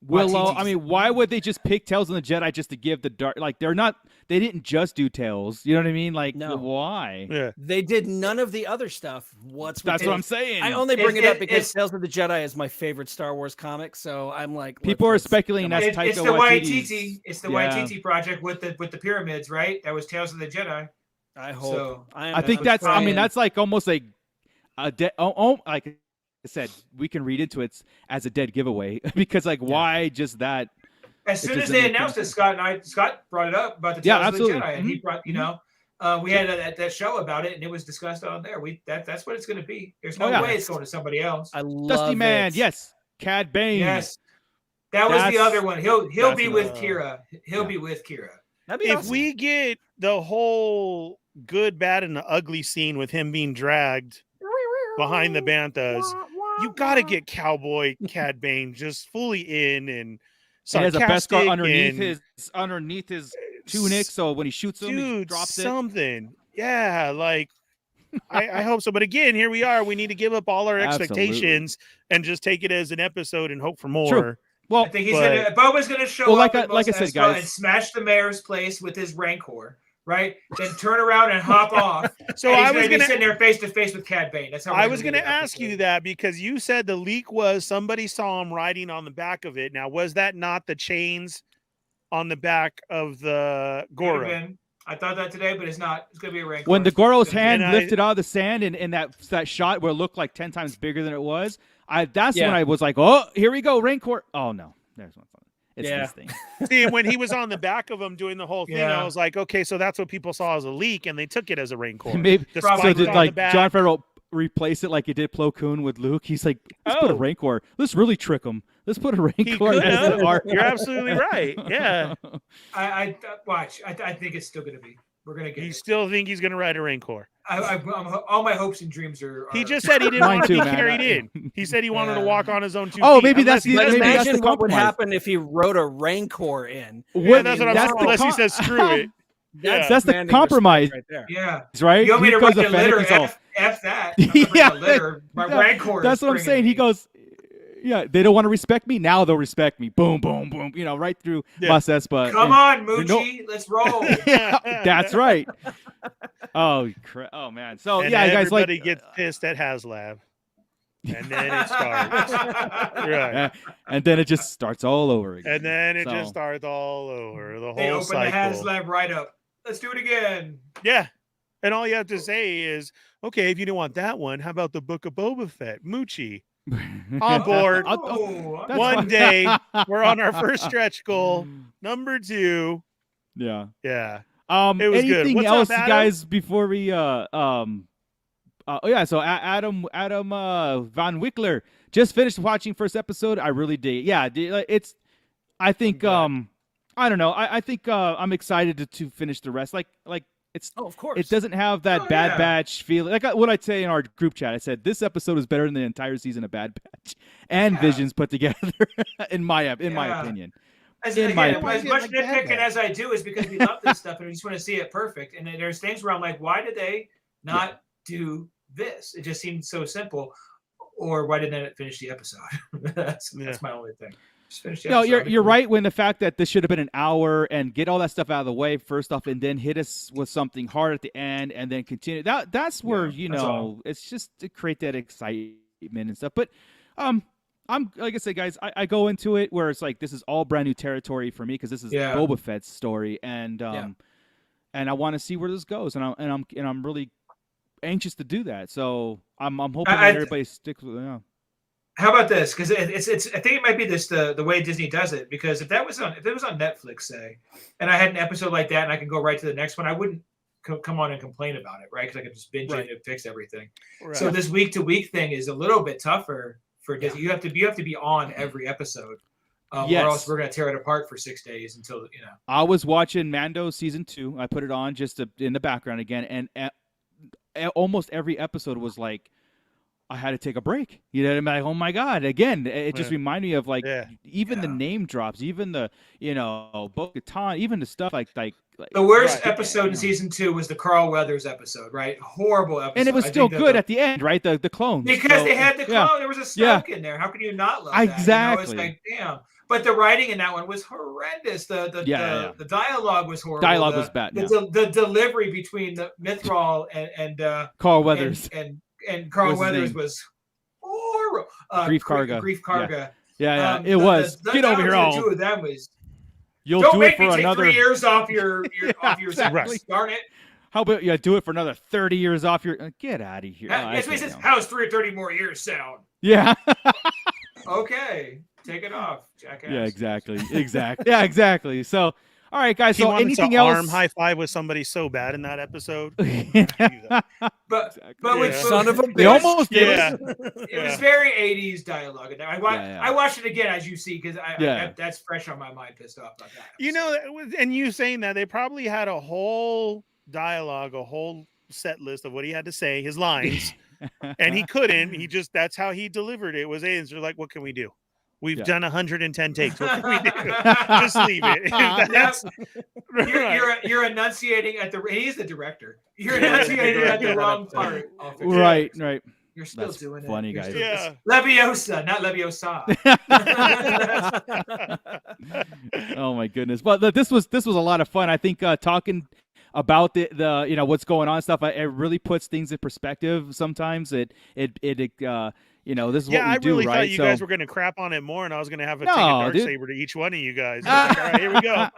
Why Willow. TT's I mean, why would they just pick Tales of the Jedi just to give the dark? Like, they didn't just do Tales. You know what I mean? Like, No. why? Yeah. They did none of the other stuff. That's what I'm saying. I only bring it up because it's- Tales of the Jedi is my favorite Star Wars comic. So I'm like, People are let's speculating come on. that's Taika It's the Waititi's. Waititi. It's the Yeah. Waititi project with the pyramids, right? That was Tales of the Jedi. I hope. So, I think that's. I mean, that's like almost like a like I said, we can read into it as a dead giveaway because, like, why just that? As soon as doesn't they make announced sense. it, Scott brought it up about the Yeah, Tales of the absolutely. Jedi, and he brought, Mhm. we had that show about it, and it was discussed on there. That's what it's going to be. There's no Oh, yeah. way it's going to somebody else. I love Dusty Man, it. yes. Cad Bane. Yes, that was the That's- other one. He'll that's be with another- Kira. He'll yeah. be with Kira. That'd be If awesome. we get the whole good, bad, and the ugly scene with him being dragged behind the banthas, you got to get Cowboy Cad Bane just fully in and He has a Beskar sarcastic underneath his tunic, so when he shoots him, he dude, drops it. something. Yeah, like I hope so. But again, here we are. We need to give up all our Absolutely. expectations and just take it as an episode and hope for more. Well, I think but- Boba's going to show Well, up like in I Mos said, Espa guys- and smash the mayor's place with his Rancor, right? Then turn around and hop off. So and I he's was gonna be gonna sitting there face to face with Cad Bane. That's how I we're was gonna going do to the ask you episode. that because you said the leak was somebody saw him riding on the back of it. Now, was that not the chains on the back of the Could've Goro? been. I thought that today, but it's not. It's gonna be a Rancor. when the Goro's hand And I- lifted out of the sand and that shot where it looked like 10 times bigger than it was, that's Yeah. when I was like, oh, here we go, Rancor. Oh, no. There's one. It's Yeah. this thing. See, when he was on the back of him doing the whole thing, Yeah. I was like, okay, so that's what people saw as a leak, and they took it as a Rancor. Maybe The Probably. so spike did on like the back. John Favreau replace it like he did Plo Koon with Luke? He's like, let's put a Oh. Rancor. Let's really trick him. Let's put a Rancor. could as have. the arc. You're absolutely right. Yeah. I watch. I think it's still gonna be. We're gonna get. You It. still think he's going to ride a Rancor? All my hopes and dreams are. He just said he didn't Mine want to too, be man. carried in. He said he wanted to Yeah. walk on his own 2 Oh, feet. maybe unless that's he the- But does maybe that. that's imagine the what would compromise. happen if he wrote a Rancor in. Yeah, that's what I'm That's saying. the Unless he con- says screw it. That's That's the commanding compromise. respect right there. Yeah. Right? You want me He to goes write the offended, litter? he's all, F that. I'm not bringing Yeah. a litter. My Yeah, Rancor. that's is what I'm bringing saying. me. He goes, yeah, they don't want to respect me. Now they'll respect me. Boom, boom, boom. Right through Yeah. Mos Espa. Come And- on, there's no- Moochie. Let's roll. Yeah, that's right. Oh, oh man. So And yeah, guys, like, everybody gets pissed at HasLab. And then it starts. Right. and then it just starts all over again. And then it So- just starts all over the They whole open cycle. the HasLab right up. Let's do it again. Yeah. And all you have to say is, okay, if you don't want that one, how about the Book of Boba Fett? Moochie. On board. Oh, That's One fine. day, we're on our first stretch goal. Number 2. Yeah. Yeah. It was good. anything What's else, up, you Adam? guys, before we yeah, so Adam Van Wickler just finished watching first episode. I really did. Yeah, it's I think I don't know. I think I'm excited to finish the rest. Like it's Oh, of course. it doesn't have that Oh, Bad yeah. Batch feeling. Like what I'd say in our group chat, I said this episode is better than the entire season of Bad Batch and Yeah. Visions put together. in my Yeah. opinion. As, In my again, as opinion. much Like Bad nitpicking Batch. as I do is because we love this stuff and we just want to see it perfect. And then there's things where I'm like, why did they not do this? It just seems so simple. or why didn't it finish the episode? That's my only thing. Just finish the No, episode. you're right when the fact that this should have been an hour and get all that stuff out of the way first off, and then hit us with something hard at the end, and then continue. That's where it's just to create that excitement and stuff. But I'm like I said, guys, I go into it where it's like this is all brand new territory for me because this is Boba Fett's story, and I want to see where this goes, and I'm really anxious to do that. So I'm hoping that everybody sticks with it. How about this? Because it's I think it might be the way Disney does it. Because if it was on Netflix, say, and I had an episode like that, and I could go right to the next one, I wouldn't come on and complain about it, right? Because I could just binge it and fix everything. Right. So this week to week thing is a little bit tougher for Disney. You have to be on every episode, or else we're gonna tear it apart for 6 days until I was watching Mando season 2. I put it on just in the background again, and almost every episode was like, I had to take a break. You know, I'm like, oh my God! Again, it just reminded me of like even the name drops, even the Bo-Katan, even the stuff like the worst episode in season 2 was the Carl Weathers episode, right? Horrible episode, and it was still good at the end, right? The clones because they had the clone. There was a Snoke in there. How can you not love that? Exactly. It's like damn. But the writing in that one was horrendous. The dialogue was horrible. Dialogue was bad. The delivery between the Mythrol and Carl Weathers and Carl Weathers was horrible. Grief Karga. Grief Karga. Yeah. It was. Get over here, all. The two of them was. You'll don't do make it for me take another 3 years off your sentence. Darn it. How about do it for another 30 years off your? Get out of here. How's 30 more years sound? Yeah. Okay, take it off, jackass. Yeah, exactly. Yeah, exactly. So, all right, guys. He so wanted anything to else? Arm high five with somebody so bad in that episode. But with son of a bitch. They almost did. It was very 80s dialogue. And I watched it again, as you see, because that's fresh on my mind. Pissed off about that. And you saying that they probably had a whole dialogue, a whole set list of what he had to say, his lines, and he couldn't. He just that's how he delivered it. Was aliens. They're like, what can we do? We've done 110 takes. What can we do? Just leave it. You're enunciating at the. He's the director. You're enunciating at the wrong part. Right. You're still doing funny, it. Guys. Yeah. Leviosa, not Leviosa. Oh my goodness! But this was a lot of fun. I think talking about the what's going on and stuff. It really puts things in perspective. Sometimes it this is what we I do, really right? thought you guys were going to crap on it more, and I was going to have to take a darksaber to each one of you guys. Like, all right, here we go.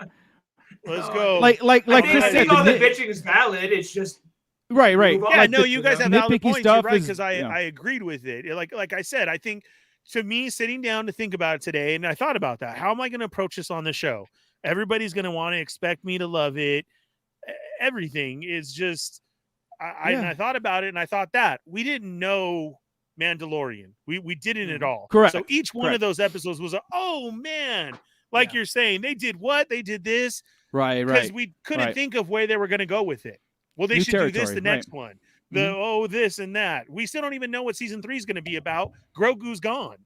Let's go. Like Chris said, all the bitching is valid. It's just right. Yeah, no, you guys have valid points. You're right, because I agreed with it. Like I said, I think to me, sitting down to think about it today, and I thought about that. How am I going to approach this on the show? Everybody's going to want to expect me to love it. Everything is just. I thought about it, and I thought that we didn't know Mandalorian. We didn't at all. Correct. So each one of those episodes was oh man, like you're saying, they did what? They did this. Right. Because we couldn't think of where they were going to go with it. Well, they should do this the next one. This and that. We still don't even know what season 3 is going to be about. Grogu's gone.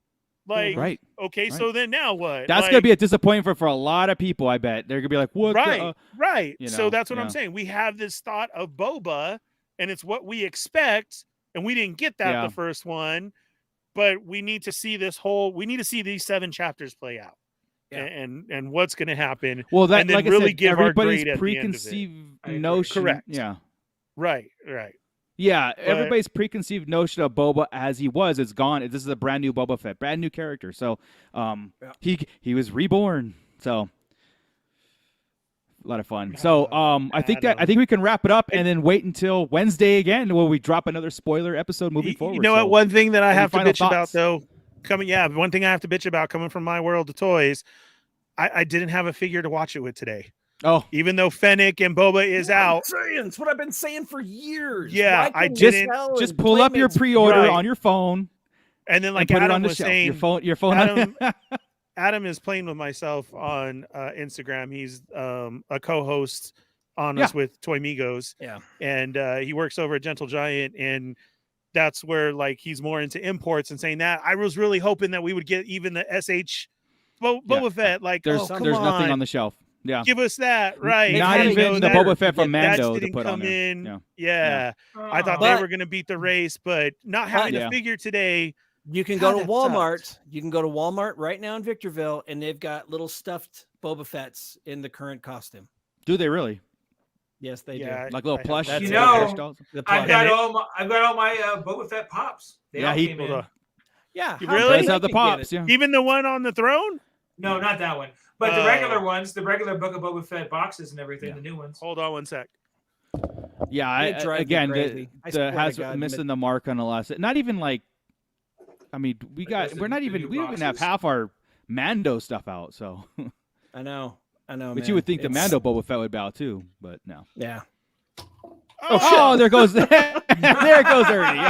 Okay, so then now what? That's going to be a disappointment for a lot of people, I bet. They're going to be like, what? Right. So that's what I'm saying. We have this thought of Boba, and it's what we expect. And we didn't get that the first one, but we need to see we need to see these 7 chapters play out and what's going to happen. Well, and then like really I said, give our everybody's grade at preconceived the end of it. notion. Correct. Yeah. Right. Yeah. Everybody's preconceived notion of Boba as he was, it's gone. This is a brand new Boba Fett, brand new character. So, he was reborn. So. A lot of fun. So I think we can wrap it up and then wait until Wednesday again where we drop another spoiler episode moving forward. You know what? One thing that I have to bitch about though, one thing I have to bitch about coming from my world of toys, I didn't have a figure to watch it with today. Oh, even though Fennec and Boba is out. It's what I've been saying for years. Yeah, I just pull up your pre-order on your phone, and then like put Adam it on the was shelf. saying, your phone. Adam is playing with myself on Instagram. He's a co-host on us with Toy Migos. Yeah. And he works over at Gentle Giant, and that's where like he's more into imports and saying that. I was really hoping that we would get even the SH Boba Fett. Like there's nothing on the shelf. Yeah. Give us that, right? Not even the Boba Fett from Mando didn't to put come on in. there. Yeah. I thought they were going to beat the race, but not having a figure today You can God, go to that Walmart. sucks. You can go to Walmart right now in Victorville, and they've got little stuffed Boba Fett's in the current costume. Do they really? Yes, they Yeah, Like little I- plush? that's You it. know, dolls? do. The I've plug. got it- all my Boba Fett pops. They Yeah, all he- came Hold in. on. Yeah, You how really? big Does they have the can get pops? it. Yeah. Even the one on the throne? No, not that one. But the Oh. regular ones, the regular Book of Boba Fett boxes and everything, Yeah. the new ones. Hold on one sec. Yeah, It drives me again, crazy. I swear to has God, missing the mark on the last. Not even like, I mean, Like those we're not the even, new we don't even have boxes. half our Mando stuff out. So, I know, man. but you would think the It's- Mando Boba Fett would be out too, but no. Yeah. Oh, there goes there goes Ernie.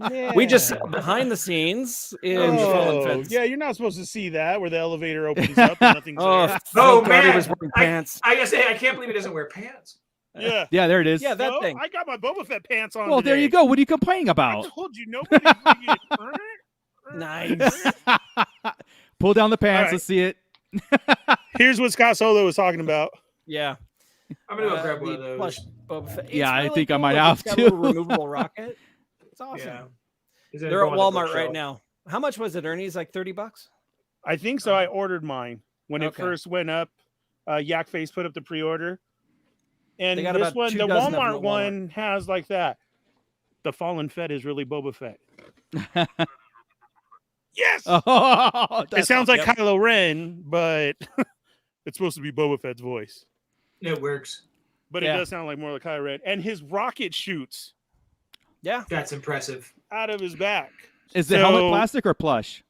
Yeah. We just behind the scenes in Oh, Fallen Feds. yeah, you're not supposed to see that where the elevator opens up and nothing's Oh, there. Oh, thank God he man. was wearing pants. I gotta say, I can't believe he doesn't wear pants. Yeah. Yeah, there it is. Yeah, that No, thing. I got my Boba Fett pants on. Well, there you today. go. What are you complaining I about? told you nobody. freaking- Nice. Pull down the pants. All right. Let's see it. Here's what Scott Solo was talking about. Yeah. I'm gonna go grab one the of those. plush Boba Fett. It's Yeah, I really think I cool. might Like, have it's got a to. little removable rocket. It's awesome. Yeah. Is it They're at going on the Walmart right bookshelf? now. How much was it, Ernie? It's like $30. I think so. I ordered mine when it Okay. first went up. Yak Face put up the pre-order, and They got this about one, 2 the dozen of them Walmart at Walmart. one, has like that. The Fallen Fett is really Boba Fett. Yes, Oh, it that's sounds like yep. Kylo Ren, but it's supposed to be Boba Fett's voice. It works. But Yeah. it does sound like more like Kylo Ren, and his rocket shoots Yeah. That's impressive. out of his back. Is the helmet So- plastic or plush?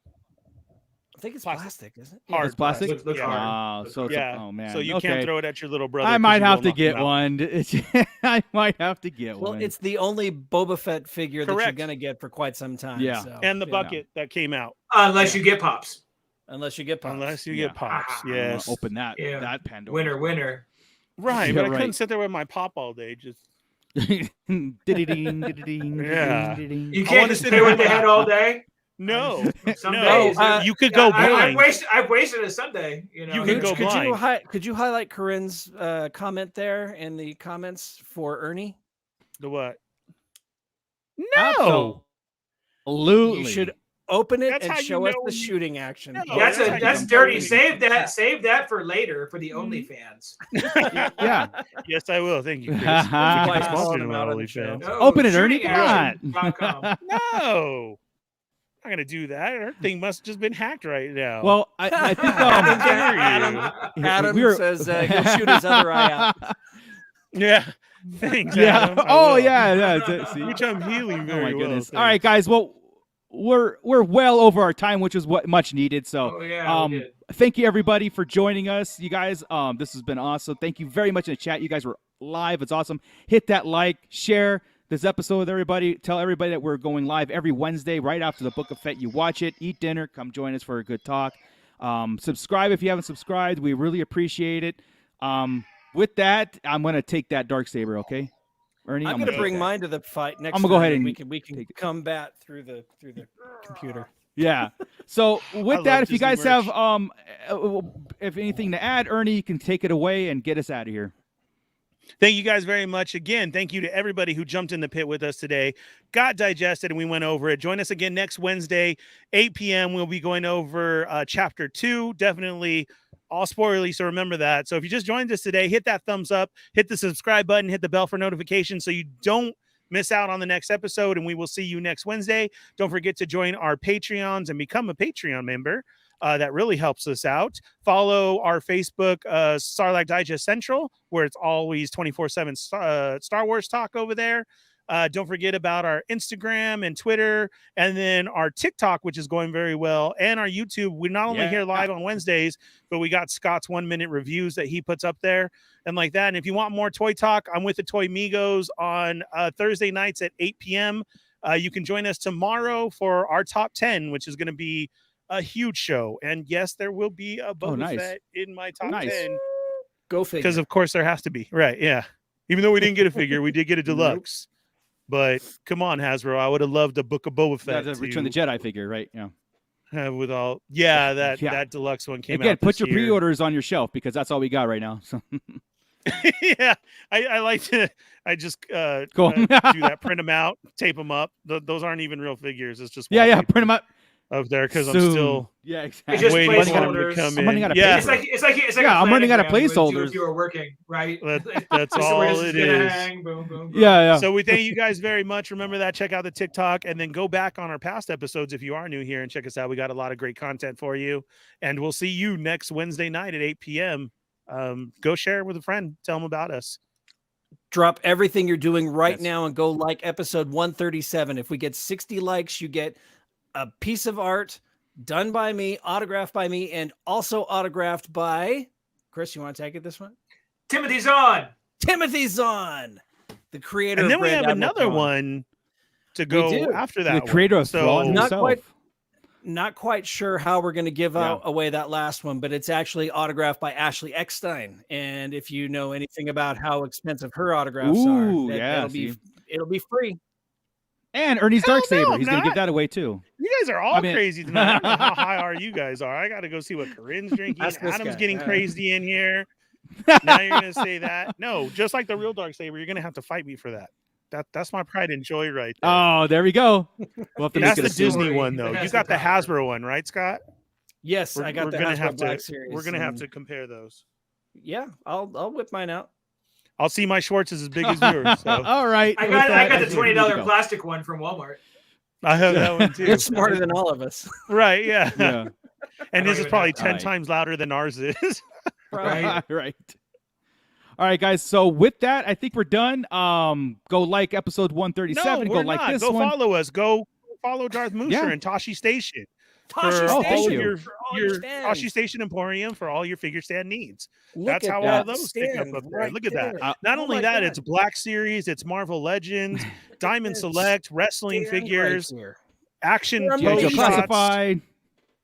I think it's Plastic. plastic, isn't it? Hard It's plastic? Looks Yeah. hard. Oh, so it's Yeah. oh man. So you okay. can't throw it at your little brother. I 'cause might you have will to knock get him out. one. I might have to get Well, one. it's the only Boba Fett figure that you're Correct. gonna get for quite some time. Yeah. So, And the you know, bucket that came out, Unless you get pops. unless you get pops. unless you Yeah. get pops. Ah, I'm gonna Yes, open that Yeah. that Pandora. Winner, winner. right. Yeah, But I right. couldn't sit there with my pop all day. Just Ding-a-ding, ding-a-ding, Yeah. ding-a-ding. You I can't wanna just sit stay there with with the my- head all day. no. Some No. days. You could go blind. I've wasted a Sunday. You know. You could go blind. Could you highlight Corinne's comment there in the comments for Ernie? The what? Absolutely. You should open it That's how and you show us know the you- shooting action. No, That's that's how you that's can dirty. totally- Save that for later for the OnlyFans. Yeah. Yes, I will. Thank you, Chris. Like calling Sponsored him by out on the OnlyFans. show. No, Open it, Ernie. Come on. shootingaction.com. No, I'm not gonna do that. Our thing must have just been hacked right now. Well, I think How dare you? Adam we were- says he'll shoot his other eye out. Yeah. Thanks. Yeah. Adam. I Oh will. yeah. See? Which I'm healing Oh very my well. goodness. All right, guys. Well, we're well over our time, which is what much needed. So, Oh yeah. we did. thank you everybody for joining us. You guys, this has been awesome. Thank you very much in the chat. You guys were live. It's awesome. Hit that like, share this episode with everybody. Tell everybody that we're going live every Wednesday right after the Book of Fett. You watch it, eat dinner, come join us for a good talk. Subscribe if you haven't subscribed. We really appreciate it. With that, I'm gonna take that Darksaber. Okay, Ernie. I'm gonna gonna bring take that. mine to the fight next. I'm gonna go time, ahead and and we can take it. combat through the computer. Yeah. So with love that, if you Disney guys have merch. if anything to add, Ernie, you can take it away and get us out of here. Thank you guys very much. Again, thank you to everybody who jumped in the pit with us today, got digested, and we went over it. Join us again next Wednesday, 8 p.m. We'll be going over chapter 2. Definitely all spoilerly, so remember that. So if you just joined us today, hit that thumbs up, hit the subscribe button, hit the bell for notifications so you don't miss out on the next episode, and we will see you next Wednesday. Don't forget to join our Patreons and become a Patreon member. That really helps us out. Follow our Facebook, Sarlacc Digest Central, where it's always 24/7 Star Wars talk over there. Don't forget about our Instagram and Twitter, and then our TikTok, which is going very well, and our YouTube. We not only here live on Wednesdays, but we got Scott's 1-minute reviews that he puts up there and like that. And if you want more toy talk, I'm with the Toy Migos on Thursday nights at 8 p.m. You can join us tomorrow for our top 10, which is going to be a huge show. And yes, there will be a Boba nice. Fett in my top Nice. 10 Go figure. because of course there has to be, right? Yeah, even though we didn't get a figure, we did get a deluxe. But come on, Hasbro, I would have loved a Book of Boba Fett That's a Return the Jedi figure, right? Yeah. with all that Yeah. that deluxe one came Again, out put this your year. pre-orders on your shelf because that's all we got right now. So Yeah, I like to I just Cool. do that, print them out, tape them up. Those aren't even real figures. It's just Yeah, wallpaper print them up up there because I'm soon. still Yeah, It's exactly. just waiting for them to placeholders. come I'm running in. out of Yeah, paper. It's like Yeah, I'm running out of planogram you would do placeholders. if you were working, right? that's This is where all this is it gonna is. hang. Boom, boom, boom. Yeah. So we thank you guys very much. Remember that. Check out the TikTok and then go back on our past episodes if you are new here and check us out. We got a lot of great content for you. And we'll see you next Wednesday night at 8 p.m. Go share it with a friend. Tell them about us. Drop everything you're doing right Yes. now and go like episode 137. If we get 60 likes, you get a piece of art done by me, autographed by me, and also autographed by Chris. You want to take it this one? Timothy Zahn. Timothy Zahn, the creator. And then of we Grand have Admiral another Thrawn. one to go do. after that. The creator of Thrawn Not himself. Not quite sure how we're going to give away that last one, but it's actually autographed by Ashley Eckstein. And if you know anything about how expensive her autographs Ooh, are, yeah, it'll be free. And Ernie's Hell no, Darksaber. I'm He's going to not. give that away too. You guys are all I mean- crazy tonight. I don't know how high are you guys are. I got to go see what Corinne's drinking. That's this Adam's guy. getting All right. crazy in here. Now you're going to say that? No, just like the real Darksaber, you're going to have to fight me for that. That's my pride and joy right there. Oh, there we go. We'll have to That's make the it a soon. Disney story one, though. that You has got the the power. Hasbro one, right, Scott? Yes, I got the gonna Hasbro have Black to. Series. We're going to have and to compare those. Yeah, I'll whip mine out. I'll see my Schwartz is as big as yours. So All right. I with got that, the think we need to $20 go. plastic one from Walmart. I have that one too. You're smarter than all of us. Right, yeah. Yeah. And I this don't is probably even 10 have- times louder than ours is. Right. Right. All right, guys. So with that, I think we're done. Go like episode 137. No, Go we're like not. this Go one. follow us. Go follow Darth Mooser Yeah. and Tashi Station. Tashi for all thank of you. your, for all your your stands. Tashi Station Emporium for all your figure stand needs. Look That's at how that all those stick stand up there. right Look at that. there. Not Oh only my that, God. it's Black Series, it's Marvel Legends, Diamond It's Select, wrestling stand figures, right here. action They're Yeah, pose Joe amazing. shots, Classified.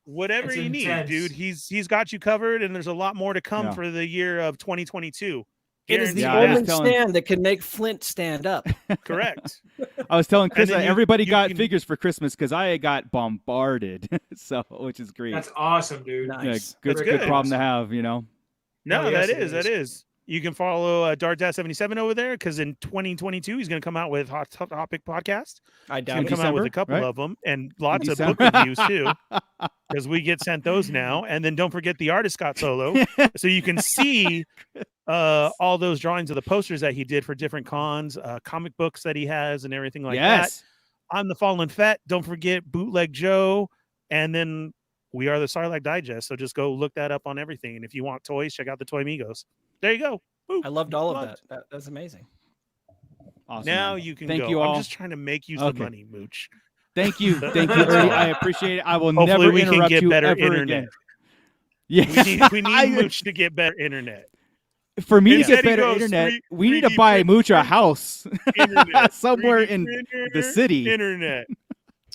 whatever It's you need, intense. dude. He's got you covered, and there's a lot more to come Yeah. for the year of 2022. It is the Yeah, I was only telling- stand that can make Flint stand up. Correct. I was telling Chris then that you- everybody you got can- figures for Christmas because I got bombarded. So, which is great. That's awesome, dude. Nice. Yeah, That's good good. problem to have, you know. No, Oh, yes, that it is. That is. You can follow Dart77 over there because in 2022 he's going to come out with Hot Topic podcast. I He's doubt going it. to come out with a December, couple right? of them and lots of December. book reviews too, because we get sent those now. And then don't forget the artist Scott Solo, so you can see all those drawings of the posters that he did for different cons, comic books that he has, and everything like that. Yes. I'm the Fallen Fett. Don't forget Bootleg Joe, and then we are the Sarlacc Digest. So just go look that up on everything. And if you want toys, check out the Toy Migos. There you go. Boop. I loved all of Loved. that. That's amazing. Awesome, Now man. you can Thank go. you all. I'm just trying to make you Okay. some money, Mooch. Thank you. Thank you, That's Ernie. all. I appreciate it. I will Hopefully never we can interrupt get you better ever internet. again. Yeah. We need I- Mooch to get better internet. For me to Instead get he better goes internet, 3D we need to buy Mooch a house Internet. somewhere 3D in printer, the city. Internet.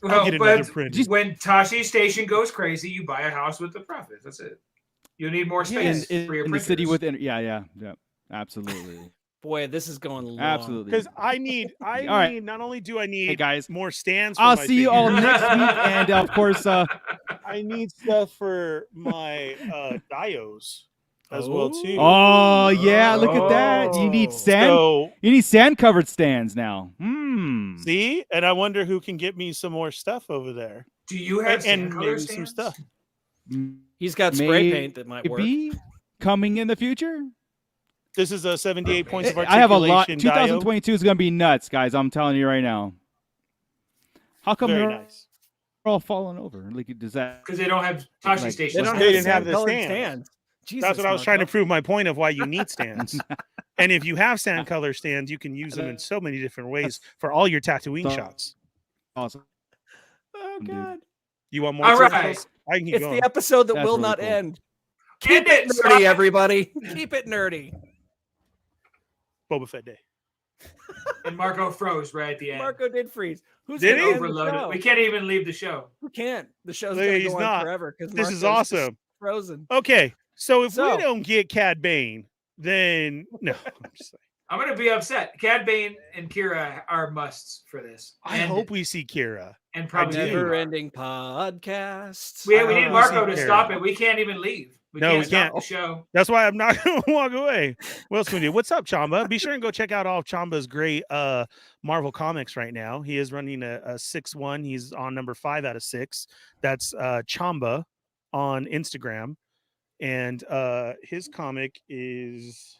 I'll Well, get another but printer. when Tashi Station goes crazy, you buy a house with the profits. That's it. You need more Yeah, space for your in the city printers. with yeah, absolutely. Boy, this is going long. Absolutely. Because I need All right. not only do I need Hey guys, more stands for I'll my see you all figures, next week, and of course, I need stuff for my dios as well too. oh yeah, look at that. You need Oh. sand. So You need sand covered stands now. see, and I wonder who can get me some more stuff over there. Do you have And sand color maybe some stands? stuff. He's got spray paint that might work. Maybe coming in the future. This is a 78 points of I have a lot. articulation dio. 2022 is going to be nuts, guys. I'm telling you right now. How come Very you're nice. all falling over? Like, does that? Because they don't have Tashi Like, Station. They don't They have didn't have the sand-colored stands. Jesus, That's what I was trying to Marco. prove my point of why you need stands. And if you have sand color stands, you can use them in so many different ways for all your tattooing So- shots. Awesome. Oh Dude. God! You want more? All right. circles? I can keep It's going. the episode that That's will really not cool. end. End Keep it it, nerdy, stop it. everybody. Keep it nerdy. Boba Fett Day. And Marco froze right at the end. Marco did freeze. Who's Did gonna he? end the Overloaded. show? We can't even leave the show. We can't. The show's Look, gonna he's go on not. forever because This is awesome. Frozen. Okay, so if So- we don't get Cad Bane, then no. I'm just saying. I'm gonna be upset. Cad Bane and Kira are musts for this. I hope we see Kira. and probably do. Never-ending podcast. We I need hope we Marco see to Kara. stop it. We can't even leave. We No, can't we stop can't. the show. That's why I'm not going to walk away. What else can we do? What's up, Chamba? Be sure and go check out all of Chamba's great Marvel comics right now. He is running a 6-1. He's on number 5 out of 6. That's Chamba on Instagram. And his comic is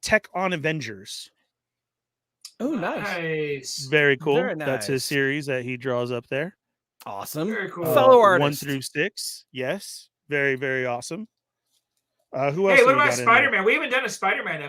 Tech on Avengers. Oh, nice. Nice. Very cool. Very That's his nice. series that he draws up there. Awesome. Very cool. Fellow 1 artist. through 6. Yes. Very, very awesome. Who else Hey, do what we about got in there? Spider-Man? We haven't done a Spider-Man episode.